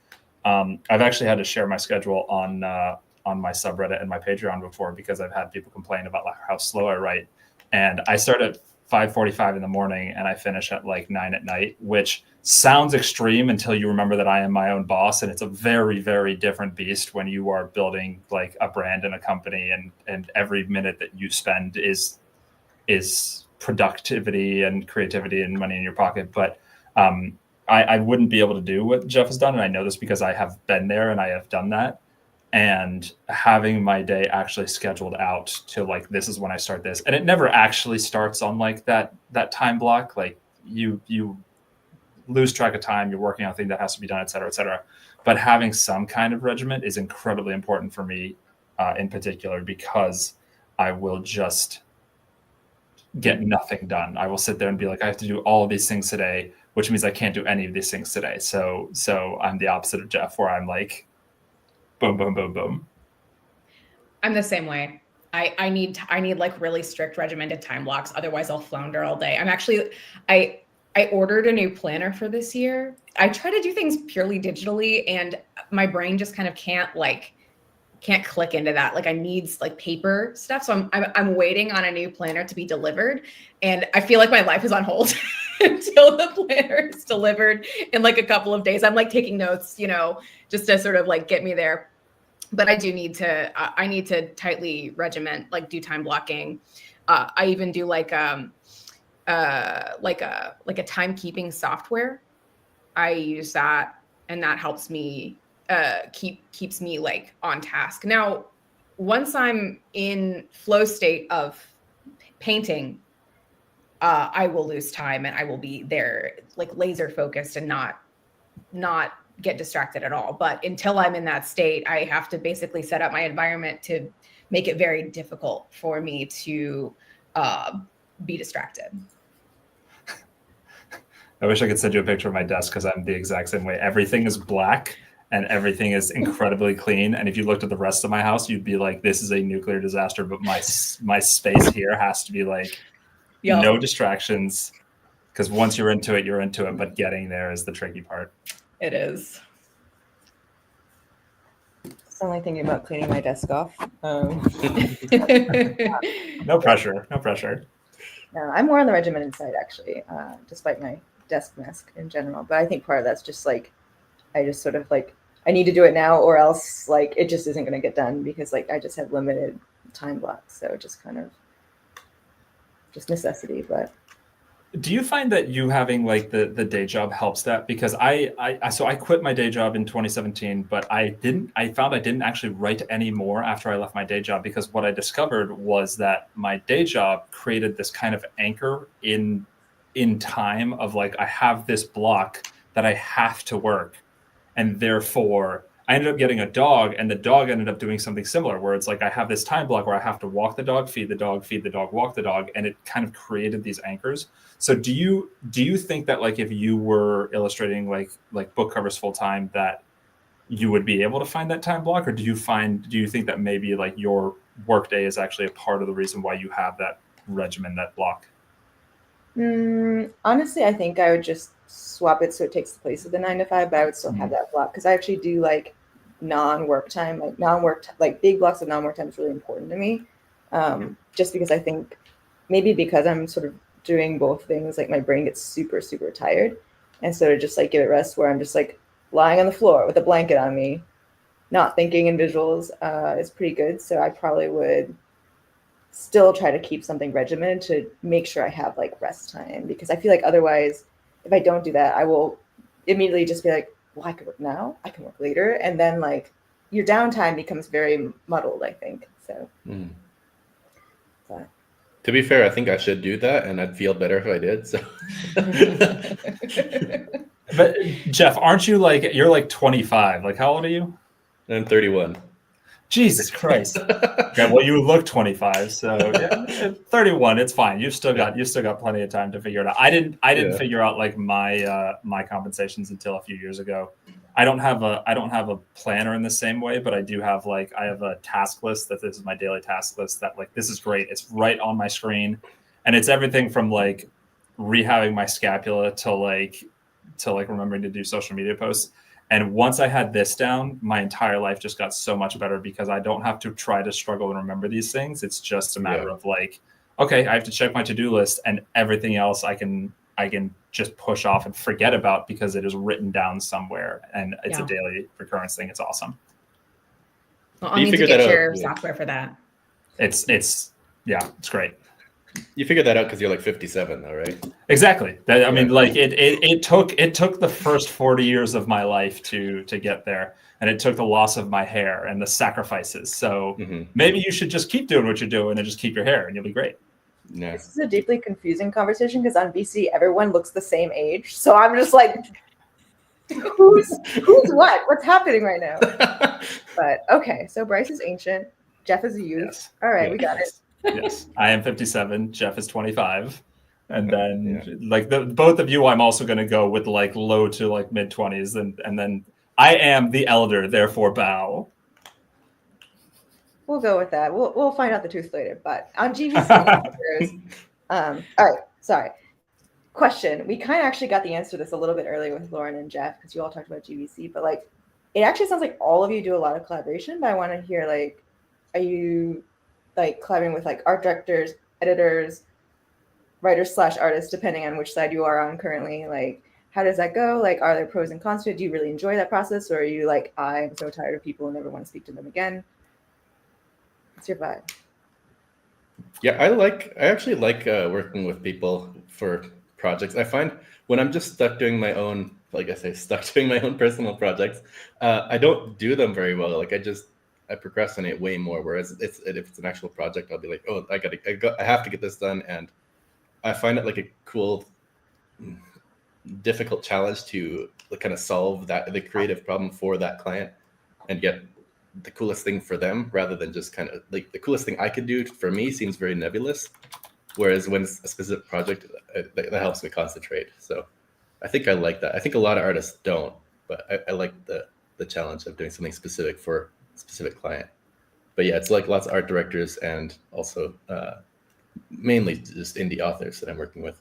I've actually had to share my schedule on my subreddit and my Patreon before, because I've had people complain about like how slow I write. And I start at 5:45 in the morning and I finish at like 9 at night, which sounds extreme until you remember that I am my own boss. And it's a very, very different beast when you are building like a brand and a company, and every minute that you spend is productivity and creativity and money in your pocket. But I wouldn't be able to do what Jeff has done. And I know this because I have been there and I have done that. And having my day actually scheduled out to like, this is when I start this. And it never actually starts on like that time block. Like you lose track of time, you're working on a thing that has to be done, et cetera, et cetera. But having some kind of regiment is incredibly important for me in particular, because I will just get nothing done. I will sit there and be like, I have to do all of these things today, which means I can't do any of these things today. So I'm the opposite of Jeff, where I'm like, boom, boom, boom, boom. I'm the same way. I need like really strict regimented time blocks. Otherwise I'll flounder all day. I ordered a new planner for this year. I try to do things purely digitally, and my brain just kind of can't click into that. Like I need like paper stuff. So I'm waiting on a new planner to be delivered. And I feel like my life is on hold until the planner is delivered in like a couple of days. I'm like taking notes, just to sort of like get me there. But I do need to, I need to tightly regiment, like do time blocking. I even do like a timekeeping software. I use that, and that helps me keeps me like on task. Now, once I'm in flow state of painting, I will lose time and I will be there like laser focused and not get distracted at all. But until I'm in that state, I have to basically set up my environment to make it very difficult for me to be distracted. I wish I could send you a picture of my desk, because I'm the exact same way. Everything is black and everything is incredibly clean. And if you looked at the rest of my house, you'd be like, this is a nuclear disaster. But my space here has to be like, no distractions, because once you're into it, you're into it. But getting there is the tricky part. It is. I'm only thinking about cleaning my desk off. No pressure. No, I'm more on the regimented side, actually, despite my desk mess in general. But I think part of that's just like, I just sort of like, I need to do it now, or else like it just isn't going to get done, because like I just have limited time blocks. So just kind of just necessity. But do you find that you having like the day job helps that? Because I quit my day job in 2017, but I found I didn't actually write anymore after I left my day job, because what I discovered was that my day job created this kind of anchor in time of like, I have this block that I have to work. And therefore I ended up getting a dog, and the dog ended up doing something similar, where it's like, I have this time block where I have to walk the dog, feed the dog, walk the dog. And it kind of created these anchors. So do you think that like, if you were illustrating like book covers full time, that you would be able to find that time block? Or do you think that maybe like your work day is actually a part of the reason why you have that regimen, that block? Honestly, I think I would just swap it so it takes the place of the 9 to 5, but I would still have that block, because I actually do like non-work time, like big blocks of non-work time is really important to me. Just because I think maybe because I'm sort of doing both things, like my brain gets super, super tired. instead of just like give it rest, where I'm just like lying on the floor with a blanket on me, not thinking in visuals, is pretty good. So I probably would still try to keep something regimented to make sure I have like rest time, because I feel like otherwise, if I don't do that, I will immediately just be like, well, I can work now, I can work later. And then like your downtime becomes very muddled, I think. So, but. To be fair, I think I should do that, and I'd feel better if I did. So, But Jeff, aren't you like, you're like 25? Like, how old are you? I'm 31. Jesus Christ. Okay, well, you look 25, so yeah, 31. It's fine. You've still got plenty of time to figure it out. I didn't figure out like my compensations until a few years ago. I don't have a planner in the same way, but I do have I have a task list that this is my daily task list that like, this is great. It's right on my screen, and it's everything from like rehabbing my scapula to remembering to do social media posts. And once I had this down, my entire life just got so much better, because I don't have to try to struggle and remember these things. It's just a matter of like, okay, I have to check my to-do list, and everything else I can just push off and forget about, because it is written down somewhere, and it's a daily recurrence thing. It's awesome. Well, I'll need to get your software for that. It's great. You figured that out because you're like 57, though, right? Exactly. I mean, like it took the first 40 years of my life to get there, and it took the loss of my hair and the sacrifices. So maybe you should just keep doing what you're doing and just keep your hair, and you'll be great. Yeah. This is a deeply confusing conversation, because on VC everyone looks the same age. So I'm just like, who's what? What's happening right now? But okay, so Bryce is ancient. Jeff is a youth. Yes. All right, we got it. Yes, I am 57. Jeff is 25, and then both of you, I'm also going to go with like low to like mid 20s, and then I am the elder, therefore bow. We'll go with that. We'll find out the truth later. But on GVC, all right. Sorry. Question. We kind of actually got the answer to this a little bit earlier with Lauren and Jeff, because you all talked about GVC, but like it actually sounds like all of you do a lot of collaboration. But I want to hear, like, are you like collaborating with like art directors, editors, writers/artists, depending on which side you are on currently? Like, how does that go? Like, are there pros and cons to it? Do you really enjoy that process, or are you like, I'm so tired of people and never want to speak to them again? What's your vibe? Yeah, I actually like working with people for projects. I find when I'm just stuck doing my own, doing my own personal projects, I don't do them very well. Like I procrastinate way more. Whereas if it's an actual project, I'll be like, oh, I have to get this done, and I find it like a cool, difficult challenge to kind of solve the creative problem for that client and get the coolest thing for them, rather than just kind of like the coolest thing I could do for me seems very nebulous. Whereas when it's a specific project, that helps me concentrate. So I think I like that. I think a lot of artists don't, but I like the challenge of doing something specific for a specific client. But yeah, it's like lots of art directors and also mainly just indie authors that I'm working with.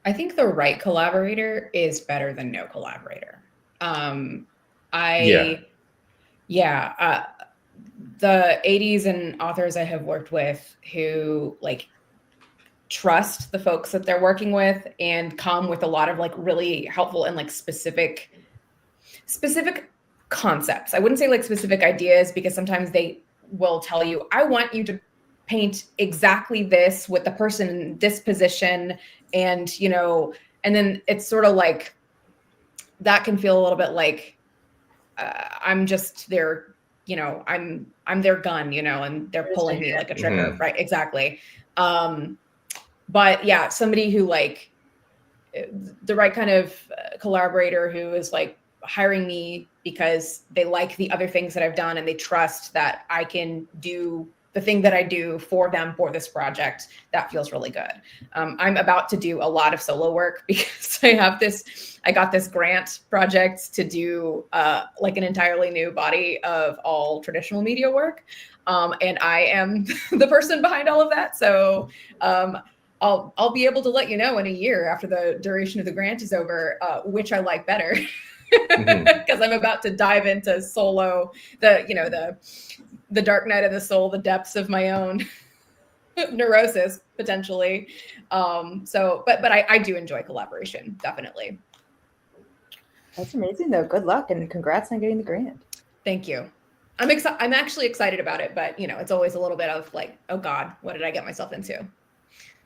I think the right collaborator is better than no collaborator. The 80s and authors I have worked with who like trust the folks that they're working with and come with a lot of like really helpful and like specific concepts. I wouldn't say like specific ideas, because sometimes they will tell you, I want you to paint exactly this with the person in this position. And, and then it's sort of like, that can feel a little bit like, I'm just their, I'm their gun, and they're pulling me like a trigger. Mm-hmm. Right. Exactly. But yeah, somebody who like the right kind of collaborator who is like hiring me because they like the other things that I've done and they trust that I can do the thing that I do for them for this project. That feels really good. I'm about to do a lot of solo work because I got this grant project to do like an entirely new body of all traditional media work. And I am the person behind all of that. So I'll be able to let you know in a year after the duration of the grant is over, which I like better. Because I'm about to dive into solo, the dark night of the soul, the depths of my own neurosis potentially. But I do enjoy collaboration, definitely. That's amazing, though. Good luck and congrats on getting the grant. Thank you. I'm actually excited about it, but it's always a little bit of like, oh God, what did I get myself into?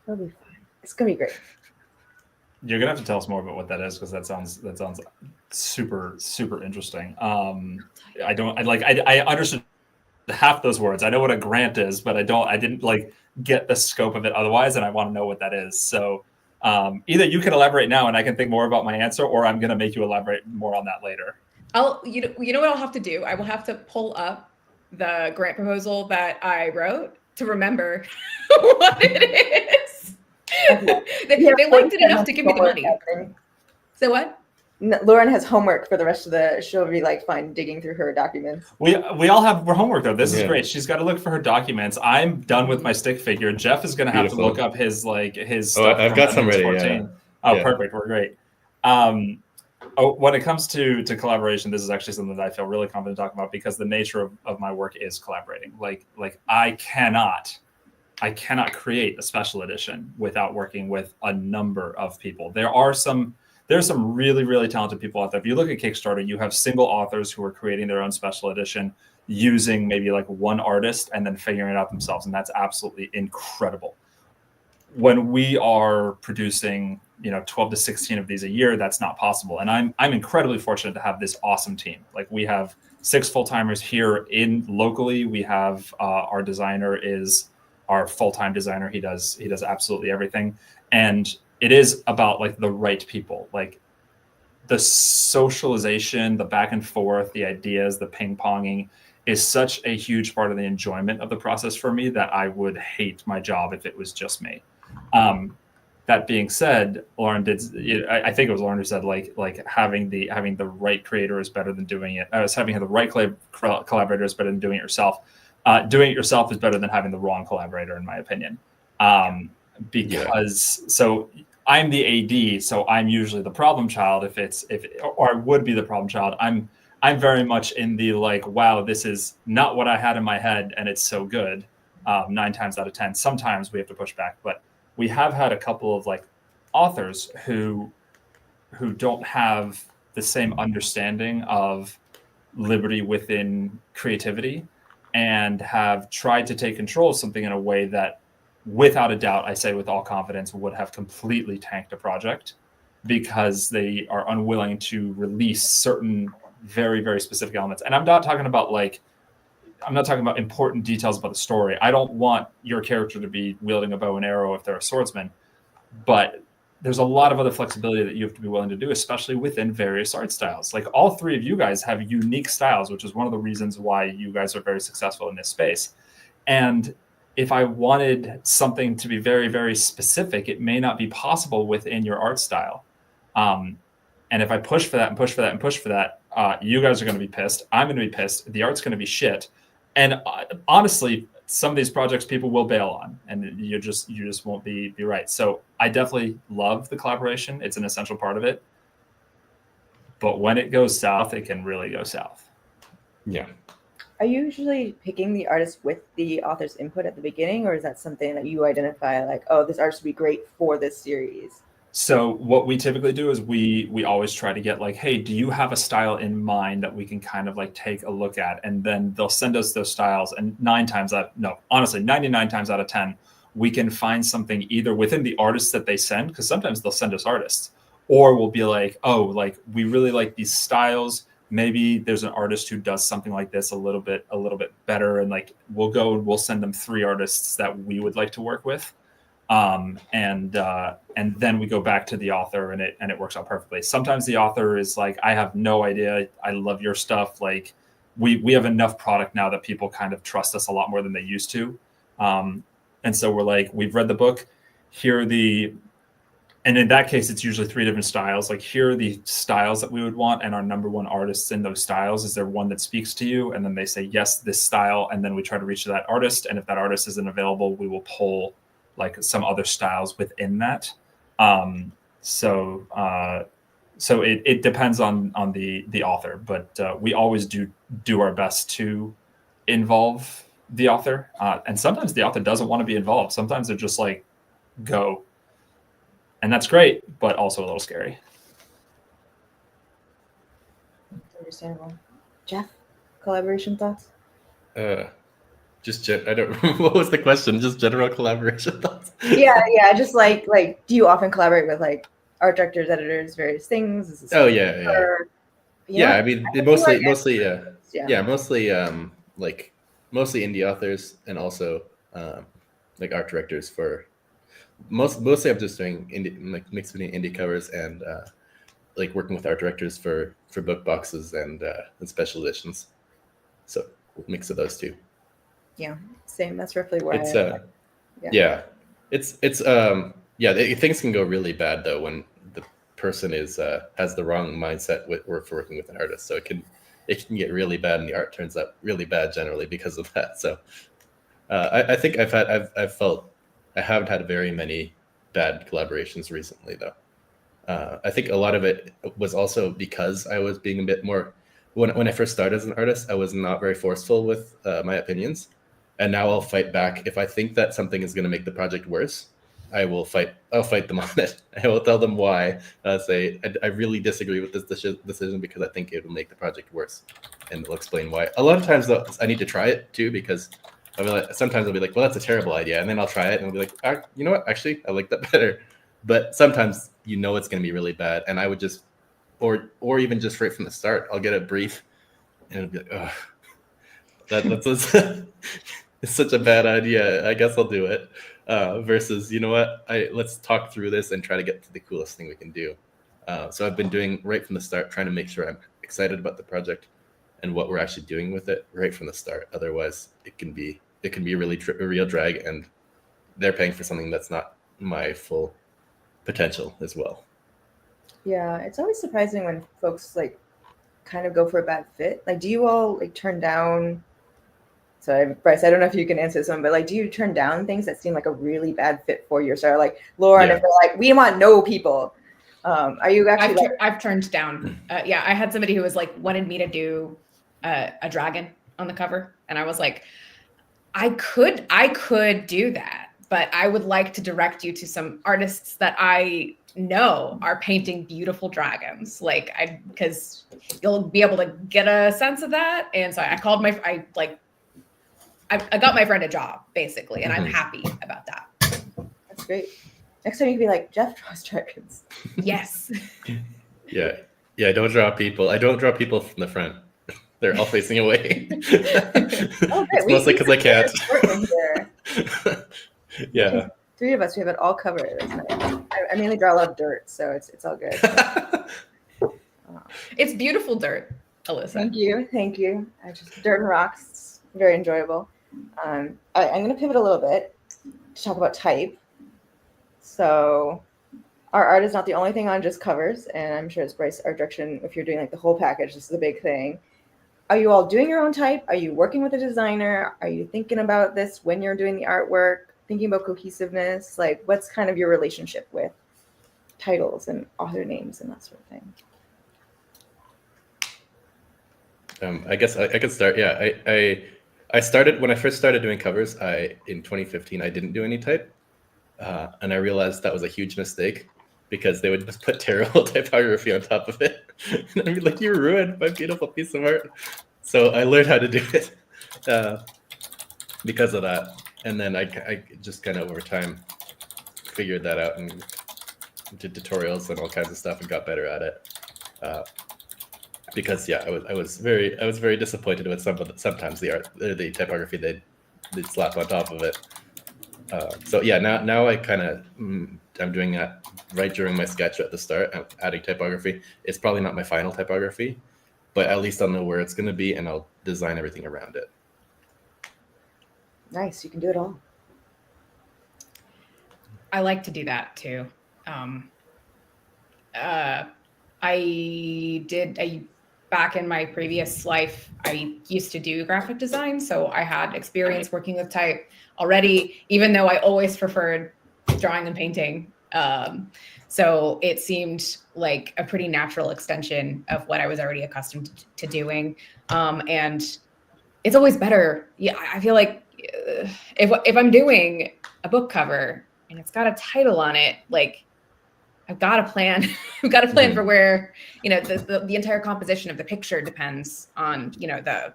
It'll be fine. It's gonna be great. You're gonna have to tell us more about what that is, because that sounds super interesting. I understood half those words. I know what a grant is, but I didn't like get the scope of it otherwise, and I want to know what that is. So either you can elaborate now and I can think more about my answer, or I'm gonna make you elaborate more on that later. You know what I'll have to do? I will have to pull up the grant proposal that I wrote to remember what it is. They liked it enough to give me the money. So what? Lauren has homework for the rest of the. She'll be like fine digging through her documents. We all have homework though. This is great. She's got to look for her documents. I'm done with my stick figure. Jeff is going to have to look up his stuff. I've got some ready. Yeah. Oh, perfect. We're great. When it comes to collaboration, this is actually something that I feel really confident talking about, because the nature of my work is collaborating. Like I cannot create a special edition without working with a number of people. There's some really talented people out there. If you look at Kickstarter, you have single authors who are creating their own special edition using maybe like one artist and then figuring it out themselves, and that's absolutely incredible. When we are producing 12 to 16 of these a year, that's not possible. And I'm incredibly fortunate to have this awesome team. Like, we have 6 full-timers here locally. We have our designer is our full-time designer. He does absolutely everything. And it is about like the right people, like the socialization, the back and forth, the ideas, the ping-ponging is such a huge part of the enjoyment of the process for me that I would hate my job if it was just me. That being said, Lauren I think it was Lauren who said like having the right creator is better than doing it. Having the right collaborator is better than doing it yourself. Doing it yourself is better than having the wrong collaborator, in my opinion. So I'm the AD, so I'm usually the problem child. Or I would be the problem child. I'm very much in the like, wow, this is not what I had in my head, and it's so good. 9 times out of 10. Sometimes we have to push back, but we have had a couple of like authors who don't have the same understanding of liberty within creativity, and have tried to take control of something in a way that, without a doubt, I say with all confidence, would have completely tanked a project, because they are unwilling to release certain very, very specific elements. And I'm not talking about important details about the story. I don't want your character to be wielding a bow and arrow if they're a swordsman, but there's a lot of other flexibility that you have to be willing to do, especially within various art styles. Like, all 3 of you guys have unique styles, which is one of the reasons why you guys are very successful in this space. And if I wanted something to be very, very specific, it may not be possible within your art style. And if I push for that and push for that and push for that, you guys are going to be pissed. I'm going to be pissed. The art's going to be shit. And honestly, some of these projects people will bail on, and you just won't be right. So I definitely love the collaboration. It's an essential part of it. But when it goes south, it can really go south. Yeah. Are you usually picking the artist with the author's input at the beginning, or is that something that you identify like, oh, this artist would be great for this series? So what we typically do is we always try to get like, hey, do you have a style in mind that we can kind of like take a look at? And then they'll send us those styles. And 99 times out of 10, we can find something either within the artists that they send, because sometimes they'll send us artists, or we'll be like, oh, like we really like these styles. Maybe there's an artist who does something like this a little bit better. And like, we'll send them 3 artists that we would like to work with. And then we go back to the author, and it works out perfectly. Sometimes the author is like, I have no idea. I love your stuff. Like, we have enough product now that people kind of trust us a lot more than they used to. And so we're like, we've read the book. And in that case, it's usually 3 different styles. Like, here are the styles that we would want, and our number 1 artists in those styles. Is there one that speaks to you? And then they say, yes, this style. And then we try to reach that artist. And if that artist isn't available, we will pull like some other styles within that. So it depends on the author, but we always do our best to involve the author, and sometimes the author doesn't want to be involved. Sometimes they're just like, go. And that's great, but also a little scary. Understandable. Jeff, collaboration thoughts? I don't. What was the question? Just general collaboration thoughts. Yeah. Just like, do you often collaborate with like art directors, editors, various things? Is this Oh yeah. I mean, mostly, like mostly indie authors, and also like art directors for mostly. I'm just doing indie, like mixed between indie covers and like working with art directors for book boxes and special editions. So mix of those two. Yeah, same. That's roughly where It's I am. things can go really bad though when the person has the wrong mindset for working with an artist. So it can get really bad, and the art turns out really bad generally because of that. So I think I haven't had very many bad collaborations recently though. I think a lot of it was also because I was being a bit more when I first started as an artist, I was not very forceful with my opinions. And now I'll fight back. If I think that something is going to make the project worse, I'll fight them on it. I will tell them why. Say, I really disagree with this decision because I think it will make the project worse. And they'll explain why. A lot of times, though, I need to try it too, because sometimes I'll be like, well, that's a terrible idea. And then I'll try it and I'll be like, you know what? Actually, I like that better. But sometimes it's going to be really bad. And I would just, or even just right from the start, I'll get a brief and it'll be like, oh, that's it's such a bad idea. I guess I'll do it. Versus, you know what? Let's talk through this and try to get to the coolest thing we can do. So I've been doing right from the start, trying to make sure I'm excited about the project and what we're actually doing with it right from the start. Otherwise, it can be a real drag, and they're paying for something that's not my full potential as well. Yeah, it's always surprising when folks like kind of go for a bad fit. Like, do you all like turn down? So Bryce, I don't know if you can answer this one, but like, do you turn down things that seem like a really bad fit for you? So like Lauren, if they're like, we want no people, are you actually? I've turned down. I had somebody who was like wanted me to do a dragon on the cover, and I was like, I could do that, but I would like to direct you to some artists that I know are painting beautiful dragons, because you'll be able to get a sense of that. And so I called I got my friend a job, basically, and I'm happy about that. That's great. Next time you can be like, Jeff draws dragons. Yes. Yeah. I don't draw people. I don't draw people from the front. They're all facing away. It's mostly because I can't. Yeah. Three of us, we have it all covered. That's nice. I mainly draw a lot of dirt, so it's all good. It's beautiful dirt, Alyssa. Thank you. Dirt and rocks. It's very enjoyable. I'm going to pivot a little bit to talk about type. So our art is not the only thing on just covers, and I'm sure it's Bryce art direction. If you're doing like the whole package, this is a big thing. Are you all doing your own type? Are you working with a designer? Are you thinking about this when you're doing the artwork? Thinking about cohesiveness? Like, what's kind of your relationship with titles and author names and that sort of thing? I guess I could start. Yeah, I started when I first started doing covers. In 2015, I didn't do any type, and I realized that was a huge mistake because they would just put terrible typography on top of it, and I'd be like, "You ruined my beautiful piece of art." So I learned how to do it because of that, and then I just kind of over time figured that out and did tutorials and all kinds of stuff and got better at it. Because I was very disappointed with sometimes the typography they'd slap on top of it. So yeah, now I kind of I'm doing that right during my sketch at the start. I'm adding typography. It's probably not my final typography, but at least I'll know where it's going to be, and I'll design everything around it. Nice, you can do it all. I like to do that too. Back in my previous life, I used to do graphic design, so I had experience working with type already, even though I always preferred drawing and painting. So it seemed like a pretty natural extension of what I was already accustomed to doing. And it's always better. Yeah, I feel like if I'm doing a book cover and it's got a title on it, like I've got a plan. I've got a plan for where, you know, the entire composition of the picture depends on, you know, the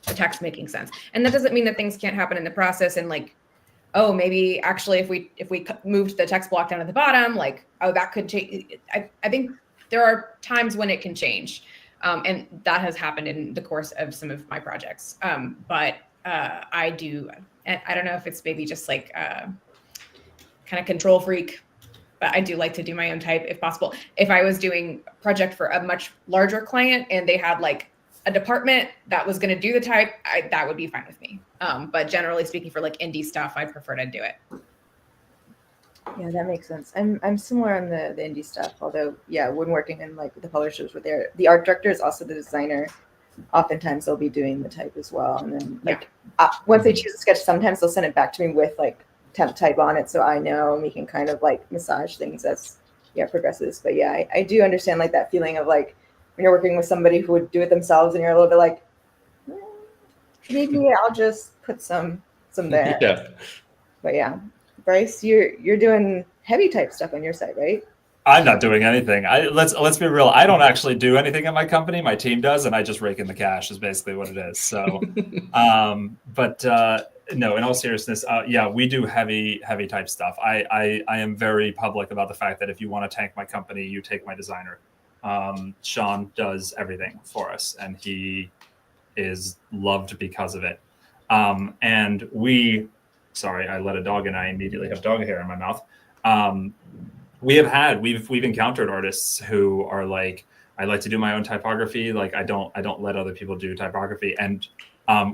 text making sense. And that doesn't mean that things can't happen in the process and like, oh, maybe actually if we moved the text block down at the bottom, like, oh, that could change. I think there are times when it can change. And that has happened in the course of some of my projects. But I don't know if it's maybe just like kind of control freak, but I do like to do my own type if possible. If I was doing a project for a much larger client and they had like a department that was going to do the type, that would be fine with me. But generally speaking, for like indie stuff, I prefer to do it. Yeah, that makes sense. I'm similar on the indie stuff, although yeah, when working in like the publishers with the art director is also the designer, oftentimes they'll be doing the type as well. And then like once they choose a sketch, sometimes they'll send it back to me with like temp type on it, so I know, and we can kind of like massage things as progresses. But yeah, I do understand like that feeling of like when you're working with somebody who would do it themselves and you're a little bit like, maybe I'll just put some there. Yeah. But yeah, Bryce, you're doing heavy type stuff on your side, right? I'm not doing anything. Let's be real. I don't actually do anything in my company. My team does, and I just rake in the cash is basically what it is. So, no, in all seriousness, yeah, we do heavy type stuff. I am very public about the fact that if you want to tank my company, you take my designer. Sean does everything for us, and he is loved because of it. And sorry, I let a dog in. I immediately have dog hair in my mouth. We've encountered artists who are like, I like to do my own typography. Like I don't let other people do typography. And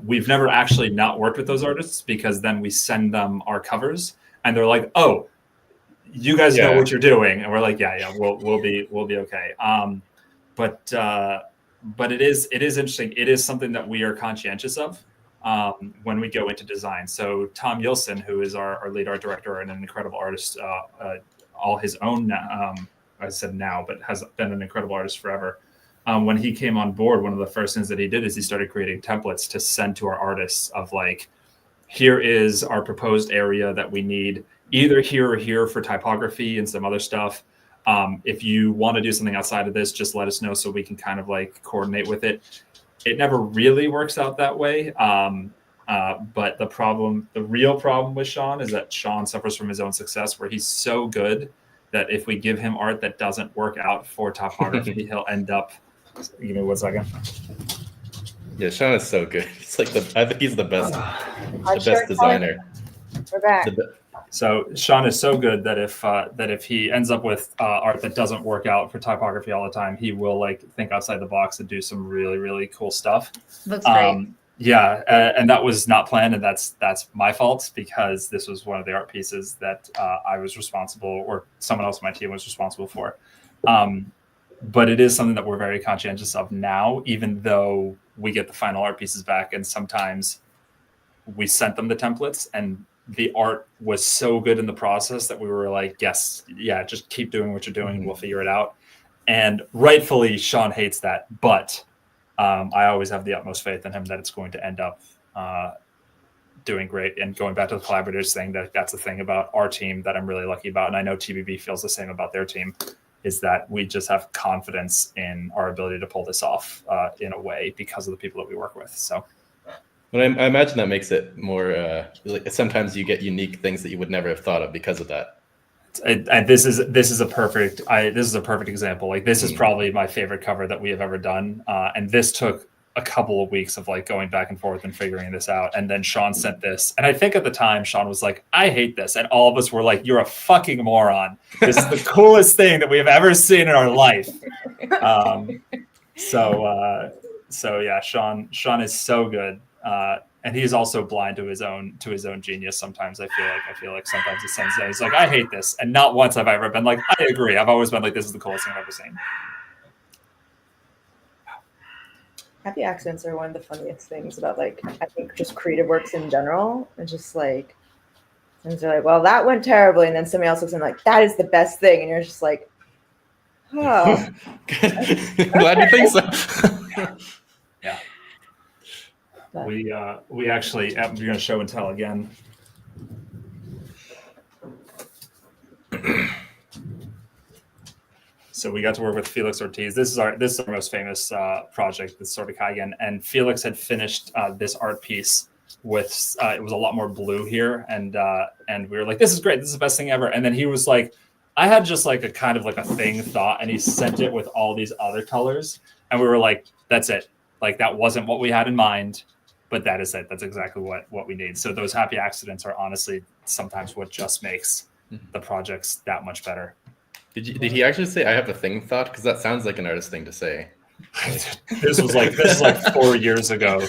we've never actually not worked with those artists, because then we send them our covers and they're like, oh, you guys know what you're doing. And we're like, yeah, we'll be okay. But it is interesting. It is something that we are conscientious of when we go into design. So Tom Yilson, who is our lead art director and an incredible artist, all his own, I said now, but has been an incredible artist forever. When he came on board, one of the first things that he did is he started creating templates to send to our artists of like, here is our proposed area that we need, either here or here for typography and some other stuff. If you want to do something outside of this, just let us know so we can kind of like coordinate with it. It never really works out that way. But the real problem with Sean is that Sean suffers from his own success, where he's so good that if we give him art that doesn't work out for typography, he'll end up, give me 1 second. Yeah, Sean is so good. He's like I think he's the best designer. We're back. So Sean is so good that if he ends up with art that doesn't work out for typography all the time, he will like think outside the box and do some really, really cool stuff. Looks great. Yeah, and that was not planned, and that's my fault, because this was one of the art pieces that I was responsible, or someone else on my team was responsible for. But it is something that we're very conscientious of now, even though we get the final art pieces back, and sometimes we sent them the templates, and the art was so good in the process that we were like, yes, yeah, just keep doing what you're doing. We'll figure it out. And rightfully, Sean hates that, but I always have the utmost faith in him that it's going to end up doing great. And going back to the collaborators thing, that's the thing about our team that I'm really lucky about. And I know TBB feels the same about their team, is that we just have confidence in our ability to pull this off in a way because of the people that we work with. So. But I imagine that makes it more like sometimes you get unique things that you would never have thought of because of that. And this is a perfect example. Like this is probably my favorite cover that we have ever done. And this took a couple of weeks of like going back and forth and figuring this out. And then Sean sent this. And I think at the time Sean was like, I hate this. And all of us were like, you're a fucking moron. This is the coolest thing that we have ever seen in our life. So yeah, Sean is so good. And he's also blind to his own genius. Sometimes I feel like sometimes he sends it. He's like, I hate this. And not once have I ever been like, I agree. I've always been like, this is the coolest thing I've ever seen. Happy accidents are one of the funniest things about like, I think just creative works in general. And just like, and they're like, well, that went terribly. And then somebody else looks and like, that is the best thing. And you're just like, oh. Glad you think so. Yeah. But We actually, you're going to show and tell again. So we got to work with Felix Ortiz. This is our most famous project, this sort of Kaigen. And Felix had finished this art piece with it was a lot more blue here, and we were like, this is great, this is the best thing ever. And then he was like, I had just like a kind of like a thought, and he sent it with all these other colors, and we were like, that's it. Like that wasn't what we had in mind, but that is it. That's exactly what we need. So those happy accidents are honestly sometimes what just makes the projects that much better. Did he actually say I have a thing thought? Because that sounds like an artist thing to say. This is like 4 years ago,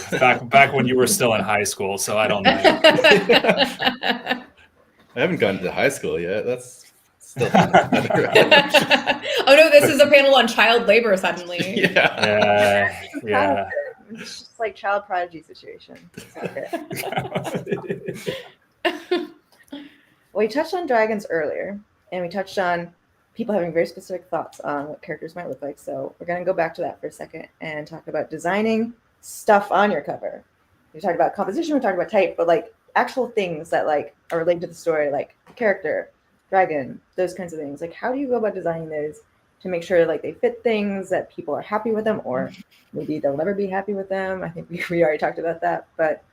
back when you were still in high school. So I don't know. I haven't gone to high school yet. That's still. Oh no, this is a panel on child labor suddenly. Yeah. Yeah. It's just like child prodigy situation. It's okay. Well, we touched on dragons earlier, and we touched on people having very specific thoughts on what characters might look like. So we're going to go back to that for a second and talk about designing stuff on your cover. We talked about composition, we talked about type, but like actual things that like are related to the story, like character, dragon, those kinds of things. Like how do you go about designing those to make sure like they fit things, that people are happy with them, or maybe they'll never be happy with them? I think we already talked about that, but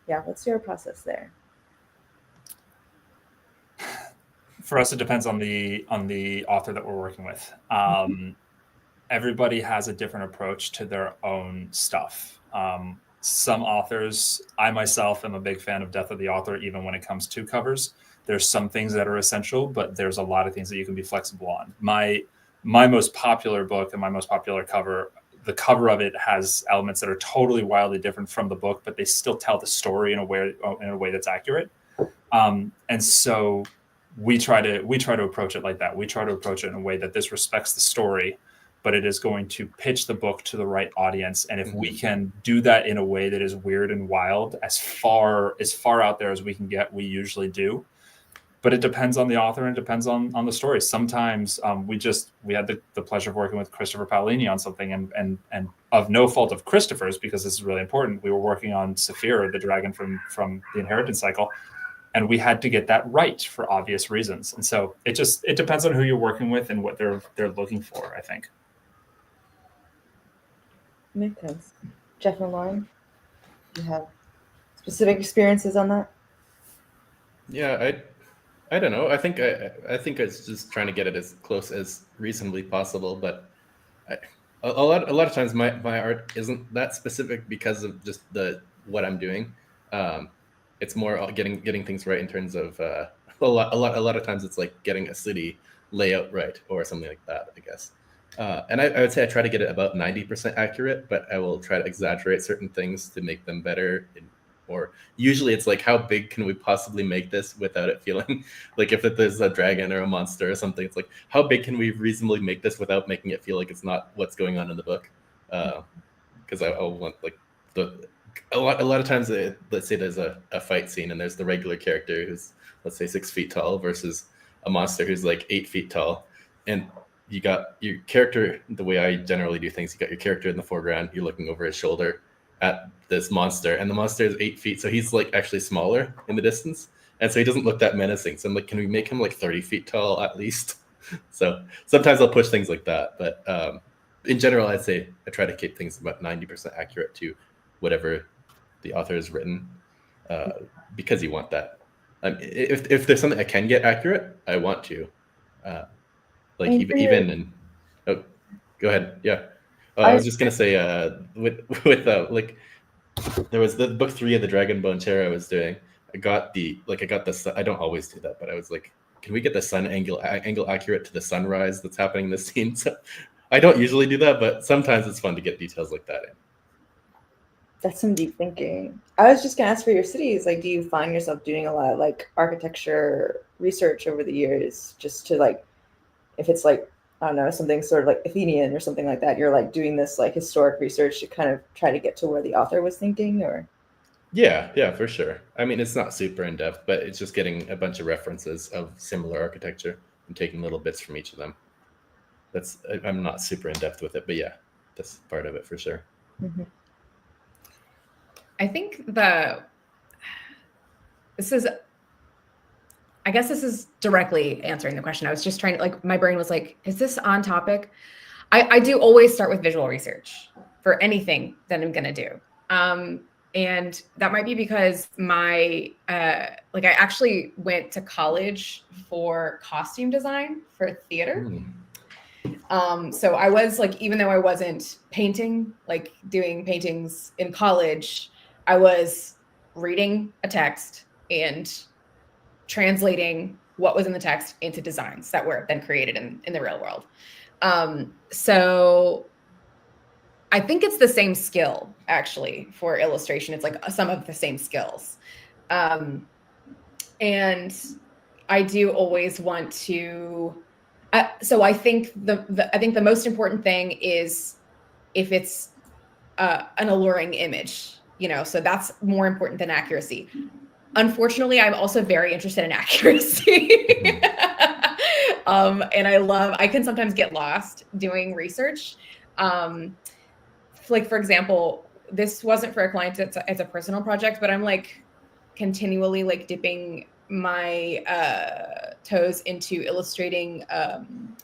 yeah, what's your process there? For us, it depends on the author that we're working with. Everybody has a different approach to their own stuff. Some authors, I myself am a big fan of Death of the Author, even when it comes to covers. There's some things that are essential, but there's a lot of things that you can be flexible on. My most popular book and my most popular cover, the cover of it has elements that are totally wildly different from the book, but they still tell the story in a way that's accurate. And so we try to approach it like that. We try to approach it in a way that this respects the story, but it is going to pitch the book to the right audience. And if we can do that in a way that is weird and wild, as far out there as we can get, we usually do. But it depends on the author and it depends on the story. Sometimes we had the pleasure of working with Christopher Paolini on something, and of no fault of Christopher's, because this is really important. We were working on Saphira, the dragon from the Inheritance Cycle, and we had to get that right for obvious reasons. And so it depends on who you're working with and what they're looking for, I think. Makes sense. Jeff and Lauren, do you have specific experiences on that? Yeah, I don't know. I think it's just trying to get it as close as reasonably possible. But a lot of times my art isn't that specific because of just what I'm doing. It's more getting things right in terms of a lot of times it's like getting a city layout right or something like that, I guess. And I would say I try to get it about 90% accurate, but I will try to exaggerate certain things to make them better. Or usually it's like, how big can we possibly make this without it feeling like, if there's a dragon or a monster or something, it's like, how big can we reasonably make this without making it feel like it's not what's going on in the book? Because I want like a lot of times, let's say there's a fight scene and there's the regular character who's, let's say, 6 feet tall versus a monster who's like 8 feet tall. And you got your character, the way I generally do things, you got your character in the foreground, you're looking over his shoulder at this monster, and the monster is 8 feet. So he's like actually smaller in the distance. And so he doesn't look that menacing. So I'm like, can we make him like 30 feet tall at least? So sometimes I'll push things like that. But in general, I'd say I try to keep things about 90% accurate to whatever the author has written, because you want that. If there's something I can get accurate, I want to. Like even in, oh, go ahead. Yeah. I was just gonna say, with like, there was the book 3 of the Dragonbone chair I was doing. I got the I don't always do that, but I was like, can we get the sun angle accurate to the sunrise that's happening in the scene? So I don't usually do that, but sometimes it's fun to get details like that in. That's some deep thinking. I was just gonna ask for your cities. Like, do you find yourself doing a lot of like architecture research over the years, just to like, if it's like, I don't know, something sort of like Athenian or something like that, you're like doing this like historic research to kind of try to get to where the author was thinking? Or Yeah, for sure. I mean, it's not super in depth, but it's just getting a bunch of references of similar architecture and taking little bits from each of them. I'm not super in depth with it, but yeah, that's part of it for sure. Mm-hmm. I think I guess this is directly answering the question. I was just trying to, like, my brain was like, is this on topic? I do always start with visual research for anything that I'm going to do. And that might be because I actually went to college for costume design for theater. So I was like, even though I wasn't painting, like doing paintings in college, I was reading a text and translating what was in the text into designs that were then created in the real world. So I think it's the same skill actually for illustration. It's like some of the same skills. And I do always want to, so I think the most important thing is if it's an alluring image, so that's more important than accuracy. Unfortunately, I'm also very interested in accuracy. And I can sometimes get lost doing research. Like, for example, this wasn't for a client, it's a personal project, but I'm like continually like dipping my toes into illustrating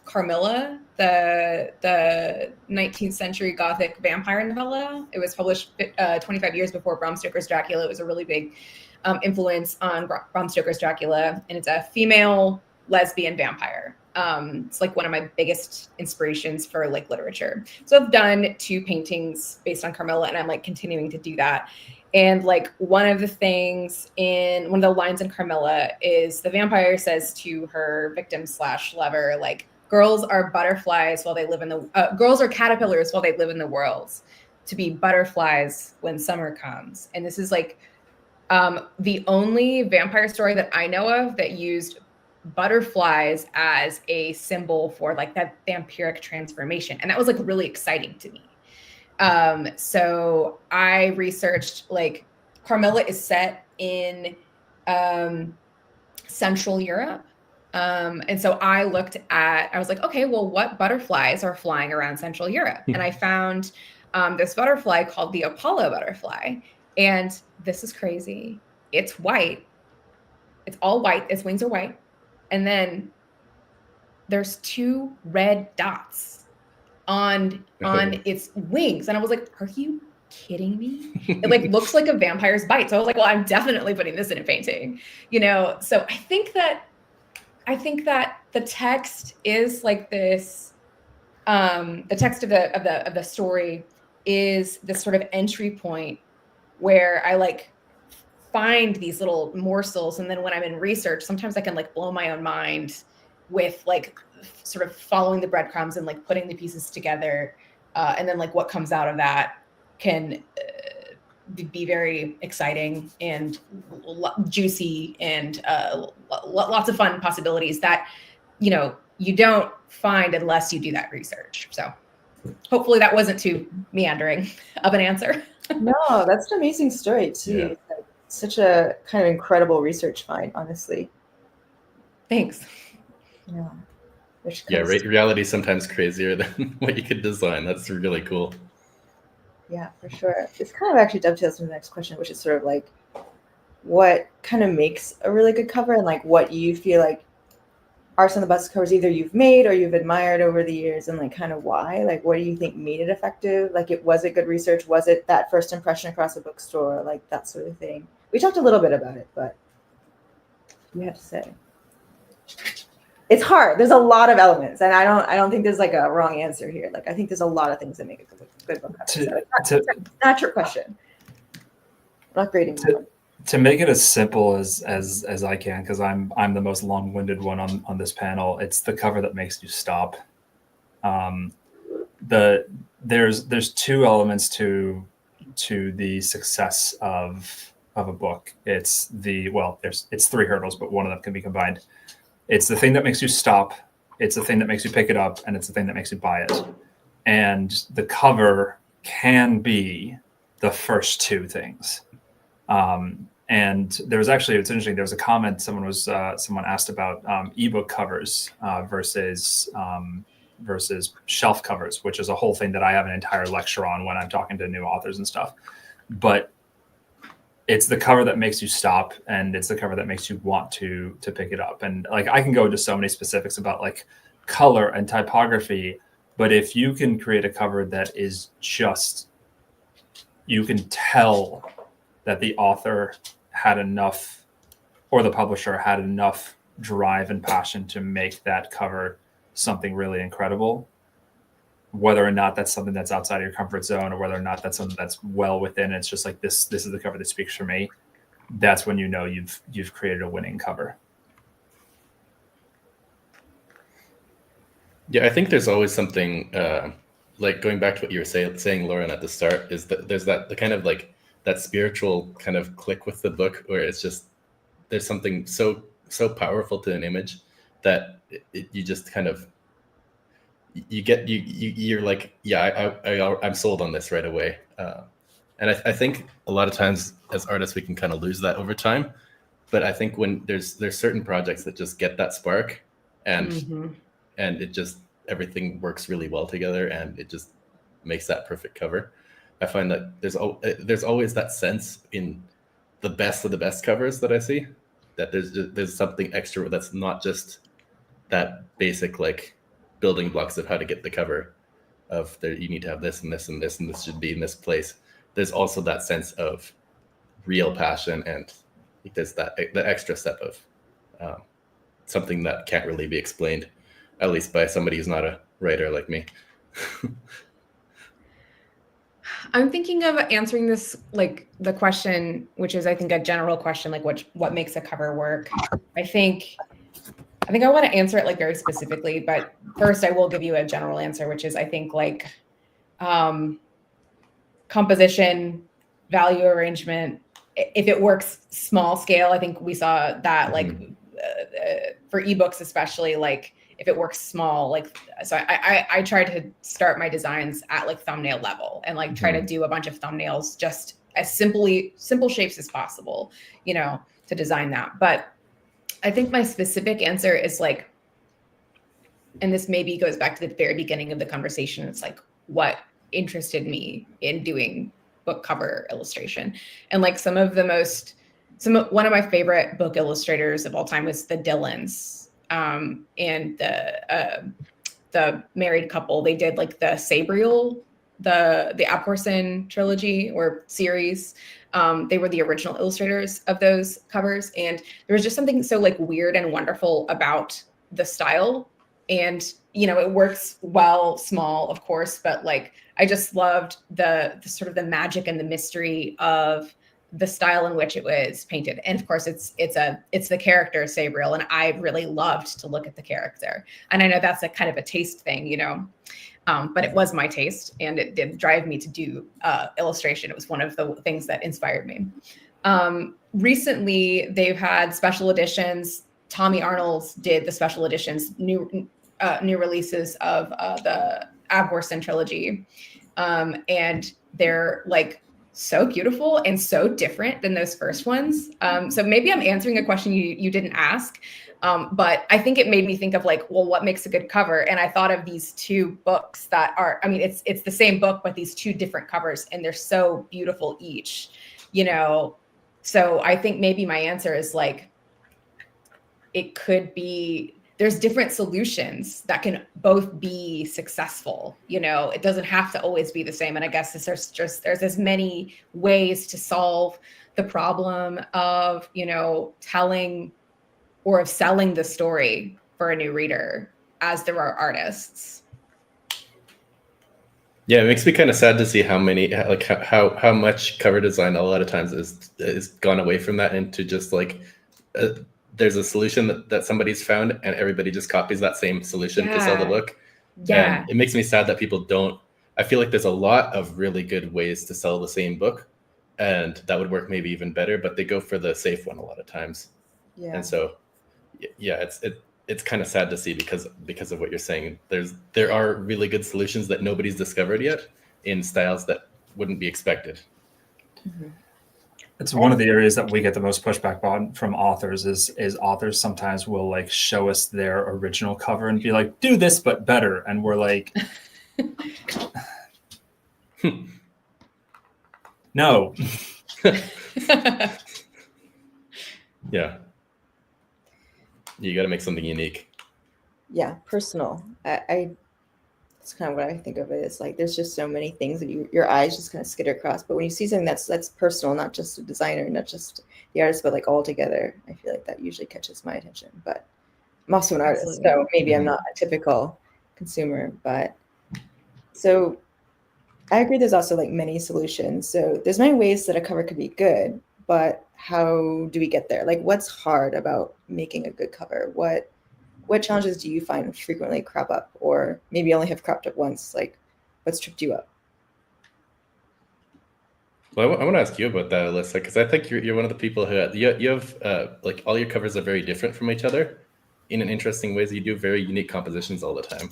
Carmilla, the 19th century Gothic vampire novella. It was published 25 years before Bram Stoker's Dracula. It was a really big influence on Bram Stoker's Dracula, and it's a female lesbian vampire. It's like one of my biggest inspirations for like literature. So I've done 2 paintings based on Carmilla, and I'm like continuing to do that. And like one of the lines in Carmilla is the vampire says to her victim / lover, like, girls are butterflies while they live in the girls are caterpillars while they live in the world, to be butterflies when summer comes. And this is like the only vampire story that I know of that used butterflies as a symbol for like that vampiric transformation. And that was like really exciting to me. So I researched, like, Carmilla is set in Central Europe. And so I was like, okay, well, what butterflies are flying around Central Europe? And I found this butterfly called the Apollo butterfly. And this is crazy. It's white. It's all white. Its wings are white. And then there's 2 red dots on its wings. And I was like, are you kidding me? It like looks like a vampire's bite. So I was like, well, I'm definitely putting this in a painting, So I think that the text is like this, the text of the story is this sort of entry point where I like find these little morsels. And then when I'm in research, sometimes I can like blow my own mind with like sort of following the breadcrumbs and like putting the pieces together. And then like what comes out of that can be very exciting and juicy and lots of fun possibilities that, you don't find unless you do that research. So hopefully that wasn't too meandering of an answer. No, that's an amazing story too. Yeah. Such a kind of incredible research find, honestly. Thanks. Yeah. Yeah, reality is sometimes crazier than what you could design. That's really cool. Yeah, for sure. This kind of actually dovetails to the next question, which is sort of like, what kind of makes a really good cover, and like what you feel like are some of the best covers either you've made or you've admired over the years, and like kind of why? Like, what do you think made it effective? Like, was it good research? Was it that first impression across a bookstore? Like that sort of thing. We talked a little bit about it, but you have to say. It's hard. There's a lot of elements, and I don't think there's like a wrong answer here. Like, I think there's a lot of things that make a good book cover. So not your question. I'm not grading you. To make it as simple as I can, because I'm the most long-winded one on this panel. It's the cover that makes you stop. There's 2 elements to the success of a book. It's 3 hurdles, but one of them can be combined. It's the thing that makes you stop, it's the thing that makes you pick it up, and it's the thing that makes you buy it. And the cover can be the first 2 things. And there was actually, it's interesting, there was a comment, someone asked about ebook covers versus shelf covers, which is a whole thing that I have an entire lecture on when I'm talking to new authors and stuff. But it's the cover that makes you stop, and it's the cover that makes you want to pick it up. And like I can go into so many specifics about like color and typography, but if you can create a cover that is just, you can tell that the author had enough, or the publisher had enough drive and passion to make that cover something really incredible, whether or not that's something that's outside of your comfort zone, or whether or not that's something that's well within, it's just like this is the cover that speaks for me. That's when you know you've created a winning cover. Yeah, I think there's always something like going back to what you were saying, Lauren, at the start, is that there's the kind of like that spiritual kind of click with the book, where it's just there's something so powerful to an image that you just kind of you're like, yeah, I'm sold on this right away. And I think a lot of times as artists we can kind of lose that over time, but I think when there's certain projects that just get that spark, and and it just, everything works really well together, and it just makes that perfect cover. I find that there's always that sense in the best of the best covers that I see, that there's something extra that's not just that basic like building blocks of how to get the cover of there, you need to have this and this and this and this should be in this place. There's also that sense of real passion, and there's the extra step of something that can't really be explained, at least by somebody who's not a writer like me. I'm thinking of answering this, like the question, which is I think a general question, like what makes a cover work. I think I want to answer it like very specifically, but first I will give you a general answer, which is I think like composition, value arrangement. If it works small scale, I think we saw that like for ebooks especially, like if it works small, like, so I tried to start my designs at like thumbnail level and like try to do a bunch of thumbnails just as simple shapes as possible, you know, to design that. But I think my specific answer is like, and this maybe goes back to the very beginning of the conversation. It's like what interested me in doing book cover illustration. And like one of my favorite book illustrators of all time was the Dillons, and the married couple. They did like the Sabriel, the Abhorsen trilogy or series. They were the original illustrators of those covers. And there was just something so like weird and wonderful about the style. And, you know, it works well, small, of course, but like, I just loved the sort of the magic and the mystery of the style in which it was painted. And of course it's the character Sabriel. And I really loved to look at the character. And I know that's a kind of a taste thing, you know, but it was my taste and it did drive me to do illustration. It was one of the things that inspired me. Recently they've had special editions. Tommy Arnold's did the special editions, new releases of the Abhorsen trilogy. And they're like so beautiful and so different than those first ones. So maybe I'm answering a question you didn't ask, but I think it made me think of like, well, what makes a good cover? And I thought of these two books that are, I mean, it's the same book, but these two different covers, and they're so beautiful each, you know? So I think maybe my answer is like, it could be, there's different solutions that can both be successful. You know, it doesn't have to always be the same. And I guess there's as many ways to solve the problem of, you know, telling or of selling the story for a new reader as there are artists. Yeah, it makes me kind of sad to see how many, like how much cover design a lot of times is gone away from that into just like, there's a solution that somebody's found and everybody just copies that same solution to sell the book. Yeah. And it makes me sad that people don't, I feel like there's a lot of really good ways to sell the same book and that would work maybe even better, but they go for the safe one a lot of times. Yeah. And so, yeah, it's kind of sad to see because of what you're saying. There are really good solutions that nobody's discovered yet in styles that wouldn't be expected. Mm-hmm. It's one of the areas that we get the most pushback on from authors is authors sometimes will like show us their original cover and be like, do this, but better. And we're like, no, Yeah. You got to make something unique. Yeah, personal. I That's kind of what I think of it as. Like, there's just so many things that your eyes just kind of skitter across. But when you see something that's personal, not just a designer, not just the artist, but like all together, I feel like that usually catches my attention. But I'm also an artist, Absolutely. so maybe I'm not a typical consumer. But so I agree. There's also like many solutions. So there's many ways that a cover could be good, but how do we get there? Like, what's hard about making a good cover? What challenges do you find frequently crop up, or maybe only have cropped up once? Like, what's tripped you up? Well, I want to ask you about that, Alyssa, because I think you're one of the people who you have like all your covers are very different from each other in an interesting ways. You do very unique compositions all the time.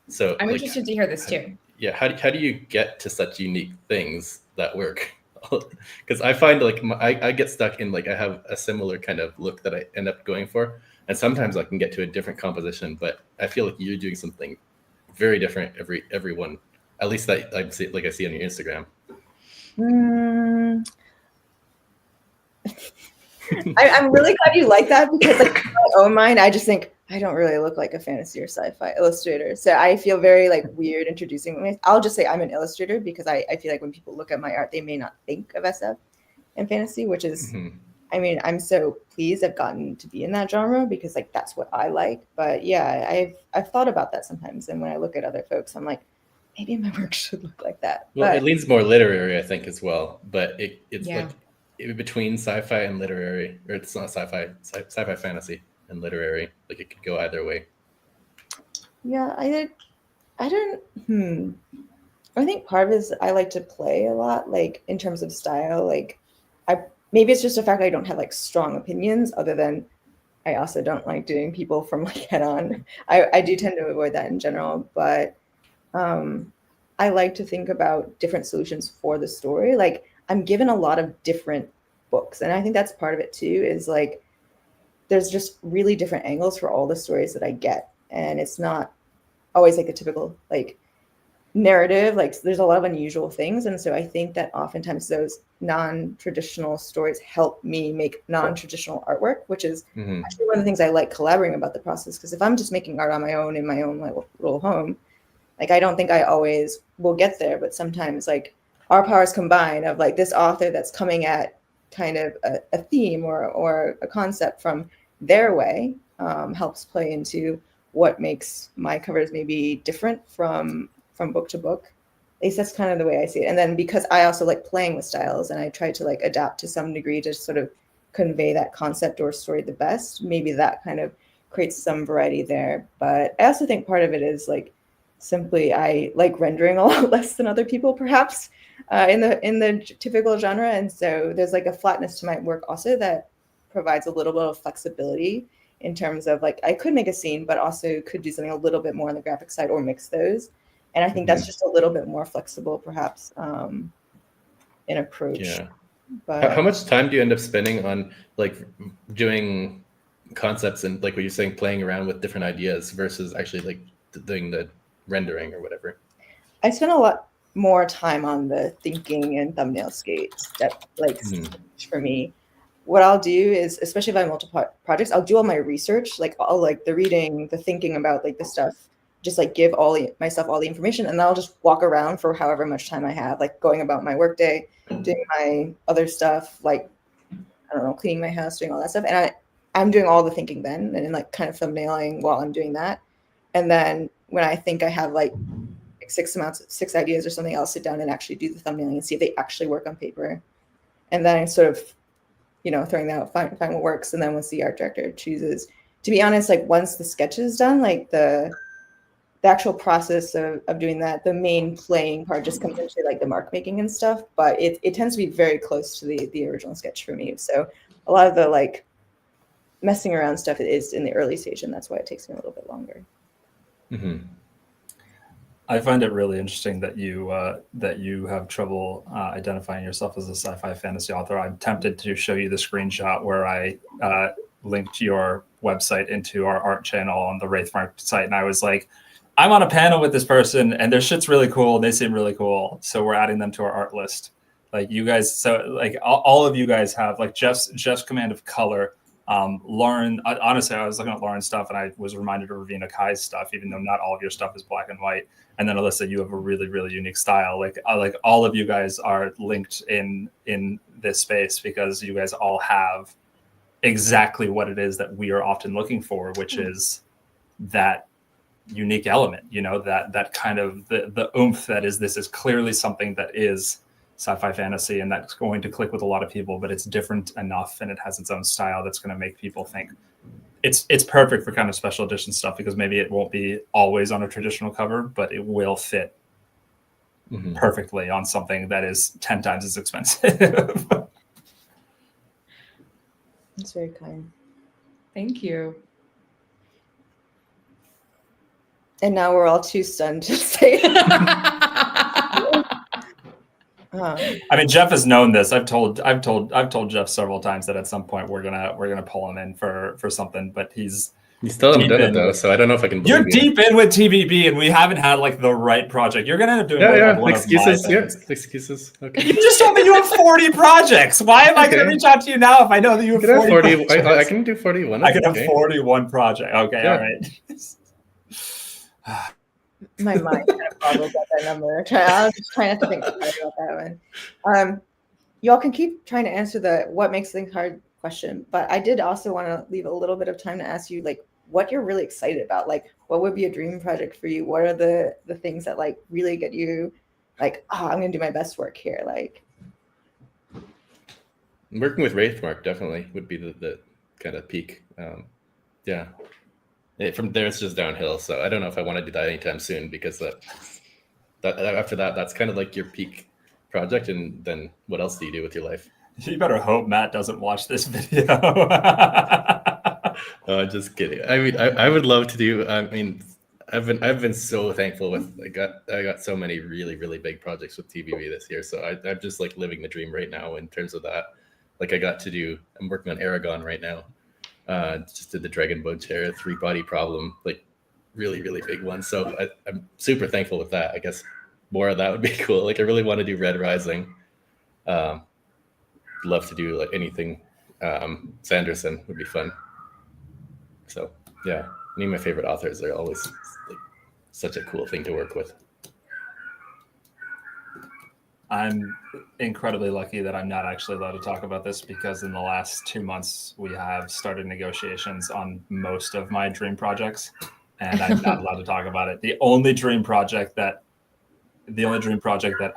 So I'm like, interested to hear this too. yeah, how do you get to such unique things that work? Because I find like I get stuck in like I have a similar kind of look that I end up going for, and sometimes I can get to a different composition, but I feel like you're doing something very different every one. At least that I see on your Instagram. I'm really glad you like that, because like in my own mind, I just think I don't really look like a fantasy or sci-fi illustrator. So I feel very like weird introducing me. I'll just say I'm an illustrator, because I feel like when people look at my art, they may not think of SF and fantasy, which is, I mean, I'm so pleased I've gotten to be in that genre, because like that's what I like. But yeah, I've thought about that sometimes, and when I look at other folks, I'm like, maybe my work should look like that. Well, but it leans more literary, I think, as well. But it's Yeah. like in between sci-fi and literary, or it's not sci-fi fantasy and literary. Like it could go either way. yeah, I don't. I think part of it is I like to play a lot, like in terms of style. Like, maybe it's just a fact I don't have like strong opinions, other than I also don't like doing people from like head on. I do tend to avoid that in general, but I like to think about different solutions for the story. Like, I'm given a lot of different books, and I think that's part of it too, is like there's just really different angles for all the stories that I get, and it's not always like a typical like narrative. Like, there's a lot of unusual things, and so I think that oftentimes those non-traditional stories help me make non-traditional artwork, which is actually one of the things I like collaborating about the process. Because if I'm just making art on my own in my own like little home, like I don't think I always will get there, but sometimes like our powers combine of like this author that's coming at kind of a theme or a concept from their way helps play into what makes my covers maybe different from book to book. At least that's kind of the way I see it. And then because I also like playing with styles, and I try to like adapt to some degree to sort of convey that concept or story the best, maybe that kind of creates some variety there. But I also think part of it is like simply I like rendering a lot less than other people, perhaps, in the typical genre. And so there's like a flatness to my work also that provides a little bit of flexibility in terms of like I could make a scene, but also could do something a little bit more on the graphic side or mix those. And I think that's just a little bit more flexible, perhaps, in approach. Yeah. But How much time do you end up spending on like doing concepts and like what you're saying, playing around with different ideas versus actually like doing the rendering or whatever? I spend a lot more time on the thinking and thumbnail step, like for me. What I'll do is, especially if I have multiple projects, I'll do all my research, like all like the reading, the thinking about like the stuff, just like give myself all the information, and then I'll just walk around for however much time I have, like going about my workday, doing my other stuff, like I don't know, cleaning my house, doing all that stuff, and I'm doing all the thinking then, and like kind of thumbnailing while I'm doing that. And then when I think I have like six ideas or something, I'll sit down and actually do the thumbnailing and see if they actually work on paper, and then I sort of, you know, throwing that out, find what works, and then once the art director chooses. To be honest, like once the sketch is done, like the actual process of doing that, the main playing part just comes into like the mark making and stuff, but it tends to be very close to the original sketch for me. So a lot of the like messing around stuff is in the early stage, and that's why it takes me a little bit longer. I find it really interesting that you have trouble identifying yourself as a sci-fi fantasy author. I'm tempted to show you the screenshot where I linked your website into our art channel on the Wraithmark site, and I was like, I'm on a panel with this person, and their shit's really cool. They seem really cool, so we're adding them to our art list. Like you guys, so like all of you guys have like Jeff's command of color. Lauren, honestly, I was looking at Lauren's stuff and I was reminded of Ravina Kai's stuff, even though not all of your stuff is black and white. And then Alyssa, you have a really, really unique style. Like all of you guys are linked in this space because you guys all have exactly what it is that we are often looking for, which is that unique element, you know, that kind of the oomph that is, this is clearly something that is sci-fi fantasy and that's going to click with a lot of people, but it's different enough and it has its own style that's going to make people think it's perfect for kind of special edition stuff, because maybe it won't be always on a traditional cover, but it will fit perfectly on something that is 10 times as expensive. That's very kind. Thank you. And now we're all too stunned to say it. I mean, Jeff has known this. I've told Jeff several times that at some point we're gonna pull him in for something, but he's still haven't done it though, so I don't know if I can. You're deep in with TBB, and we haven't had like the right project. You're gonna end up doing excuses. Yeah, excuses. Okay. You just told me you have 40 projects. Why am I gonna reach out to you now if I know that you have 40? I can do 41. I can have 41 projects. Okay, yeah. All right. My mind kind of boggled at that number. I was just trying not to think about that one. Y'all can keep trying to answer the what makes things hard question, but I did also want to leave a little bit of time to ask you like what you're really excited about. Like, what would be a dream project for you? What are the things that like really get you like, oh, I'm gonna do my best work here? Like, working with Wraithmark definitely would be the kind of peak. Yeah. From there, it's just downhill. So I don't know if I want to do that anytime soon, because that after that, that's kind of like your peak project. And then what else do you do with your life? You better hope Matt doesn't watch this video. Just kidding. I mean, I would love to do. I mean, I've been so thankful with. I got so many really, really big projects with TBB this year. So I'm just like living the dream right now in terms of that. Like I got to do. I'm working on Aragon right now. Just did the Dragon Boat Chair 3-body problem, like really, really big one. So I'm super thankful with that. I guess more of that would be cool. Like I really want to do Red Rising. Love to do like anything. Sanderson would be fun. So yeah, any of my favorite authors are always like such a cool thing to work with. I'm incredibly lucky that I'm not actually allowed to talk about this, because in the last 2 months we have started negotiations on most of my dream projects, and I'm not allowed to talk about it. The only dream project that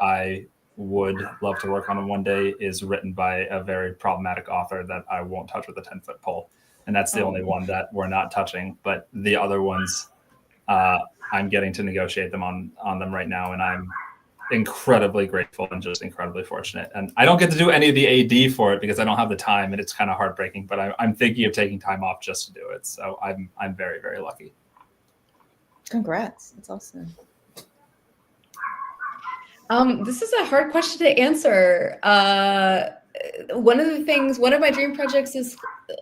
I would love to work on one day is written by a very problematic author that I won't touch with a 10-foot pole, and that's the only one that we're not touching. But the other ones, I'm getting to negotiate them on them right now, and I'm incredibly grateful and just incredibly fortunate. And I don't get to do any of the AD for it because I don't have the time, and it's kind of heartbreaking, but I'm thinking of taking time off just to do it. So I'm very, very lucky. congrats. That's awesome. This is a hard question to answer. One of my dream projects is,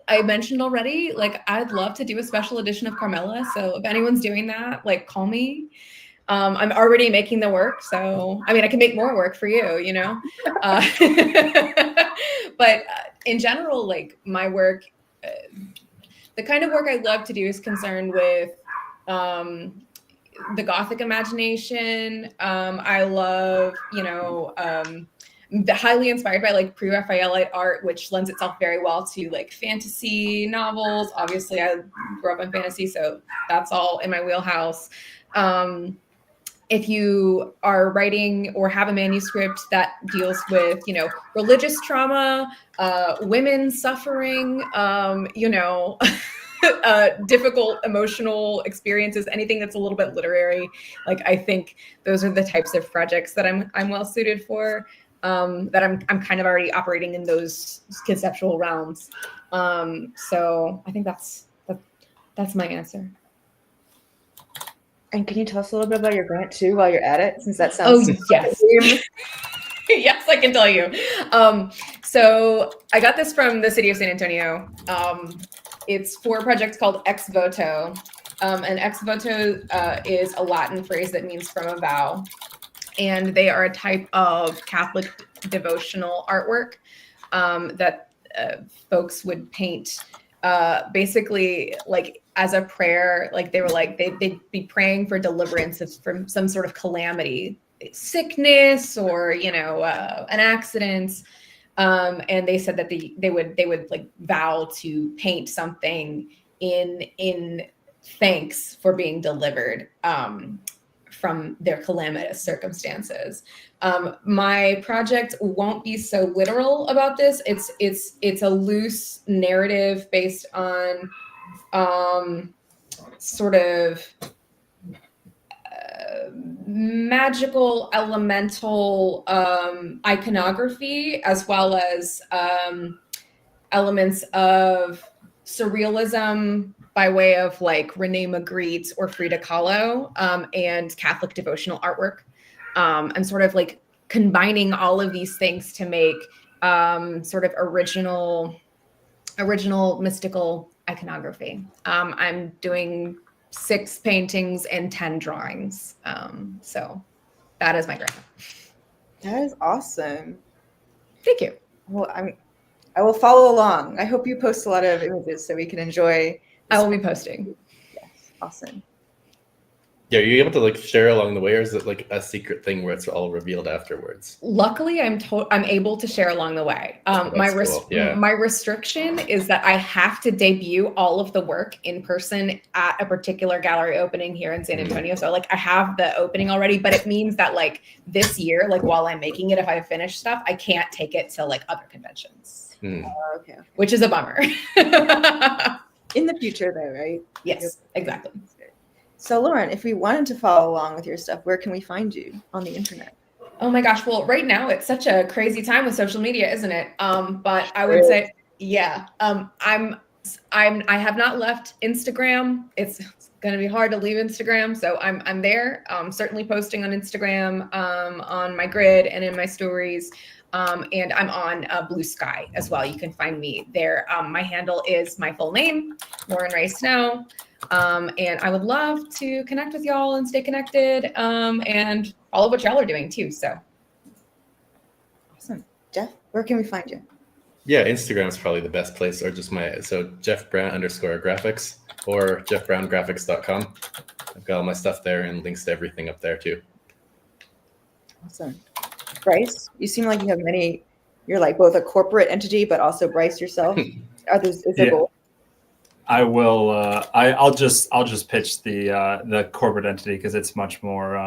I mentioned already, like I'd love to do a special edition of Carmilla. So if anyone's doing that, like call me. I'm already making the work, so I mean, I can make more work for you, you know. But in general, like my work, the kind of work I love to do is concerned with the Gothic imagination. I love, highly inspired by like pre-Raphaelite art, which lends itself very well to like fantasy novels. Obviously, I grew up in fantasy, so that's all in my wheelhouse. If you are writing or have a manuscript that deals with, religious trauma, women suffering, difficult emotional experiences, anything that's a little bit literary, like I think those are the types of projects that I'm well suited for. That I'm kind of already operating in those conceptual realms. So I think that's my answer. And can you tell us a little bit about your grant too while you're at it, since that sounds yes. Yes, I can tell you. So I got this from the city of San Antonio. It's for a project called Ex Voto. And ex voto is a Latin phrase that means from a vow. and they are a type of Catholic devotional artwork that folks would paint basically like as a prayer. Like they were like, they'd be praying for deliverance from some sort of calamity, sickness, or, you know, an accident. And they said that they would like vow to paint something in thanks for being delivered from their calamitous circumstances. My project won't be so literal about this. It's a loose narrative based on sort of magical elemental iconography, as well as elements of surrealism by way of like Rene Magritte or Frida Kahlo, and Catholic devotional artwork. I'm sort of like combining all of these things to make sort of original mystical iconography. I'm doing 6 paintings and 10 drawings. So that is my grant. That is awesome. Thank you. Well, I will follow along. I hope you post a lot of images so we can enjoy. I will be posting. Yes, awesome. Yeah, are you able to like share along the way, or is it like a secret thing where it's all revealed afterwards? Luckily, I'm able to share along the way. My restriction is that I have to debut all of the work in person at a particular gallery opening here in San Antonio. So like I have the opening already, but it means that like this year, like while I'm making it, if I finish stuff, I can't take it to like other conventions. Okay. Which is a bummer. In the future though, right? Yes, exactly. So Lauren, if we wanted to follow along with your stuff, where can we find you on the internet? Oh my gosh. Well, right now it's such a crazy time with social media, isn't it? But I would say, yeah, I have not left Instagram. It's going to be hard to leave Instagram. So I'm there, certainly posting on Instagram, on my grid and in my stories. And I'm on Blue Sky as well. You can find me there. My handle is my full name, Lauren Raye Snow. And I would love to connect with y'all and stay connected, and all of what y'all are doing too. So awesome. Jeff, where can we find you? Yeah, Instagram is probably the best place, or just Jeff Brown _graphics or jeffbrowngraphics.com. I've got all my stuff there and links to everything up there too. Awesome. Bryce, you seem like you have many, you're like both a corporate entity, but also Bryce yourself. Is there both? I will. I'll just pitch the corporate entity because it's much more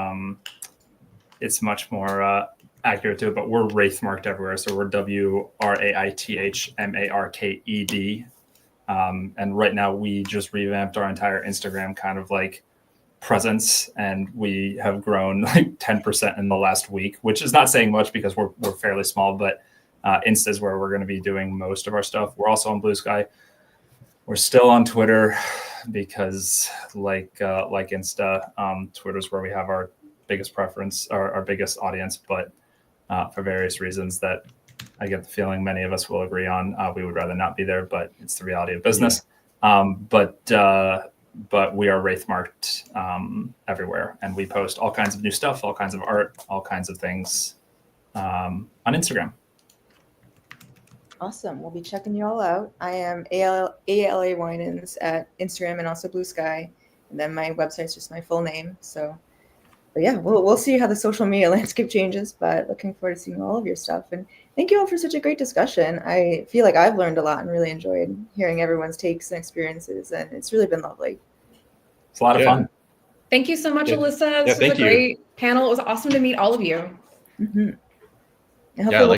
accurate to it. But we're Wraithmarked everywhere, so we're WRAITHMARKED. And right now we just revamped our entire Instagram kind of like presence, and we have grown like 10% in the last week, which is not saying much because we're fairly small. But Insta is where we're going to be doing most of our stuff. We're also on Blue Sky. We're still on Twitter because, like Insta, Twitter's where we have our biggest preference, our biggest audience. But for various reasons that I get the feeling many of us will agree on, we would rather not be there. But it's the reality of business. But we are Wraithmarked everywhere, and we post all kinds of new stuff, all kinds of art, all kinds of things on Instagram. Awesome. We'll be checking you all out. I am Alyssa Winans at Instagram and also Blue Sky. And then my website's just my full name. So, but yeah, we'll see how the social media landscape changes, but looking forward to seeing all of your stuff. And thank you all for such a great discussion. I feel like I've learned a lot and really enjoyed hearing everyone's takes and experiences. And it's really been lovely. It's a lot of fun. Thank you so much, Alyssa. This was a great panel. It was awesome to meet all of you. Mm-hmm. And hopefully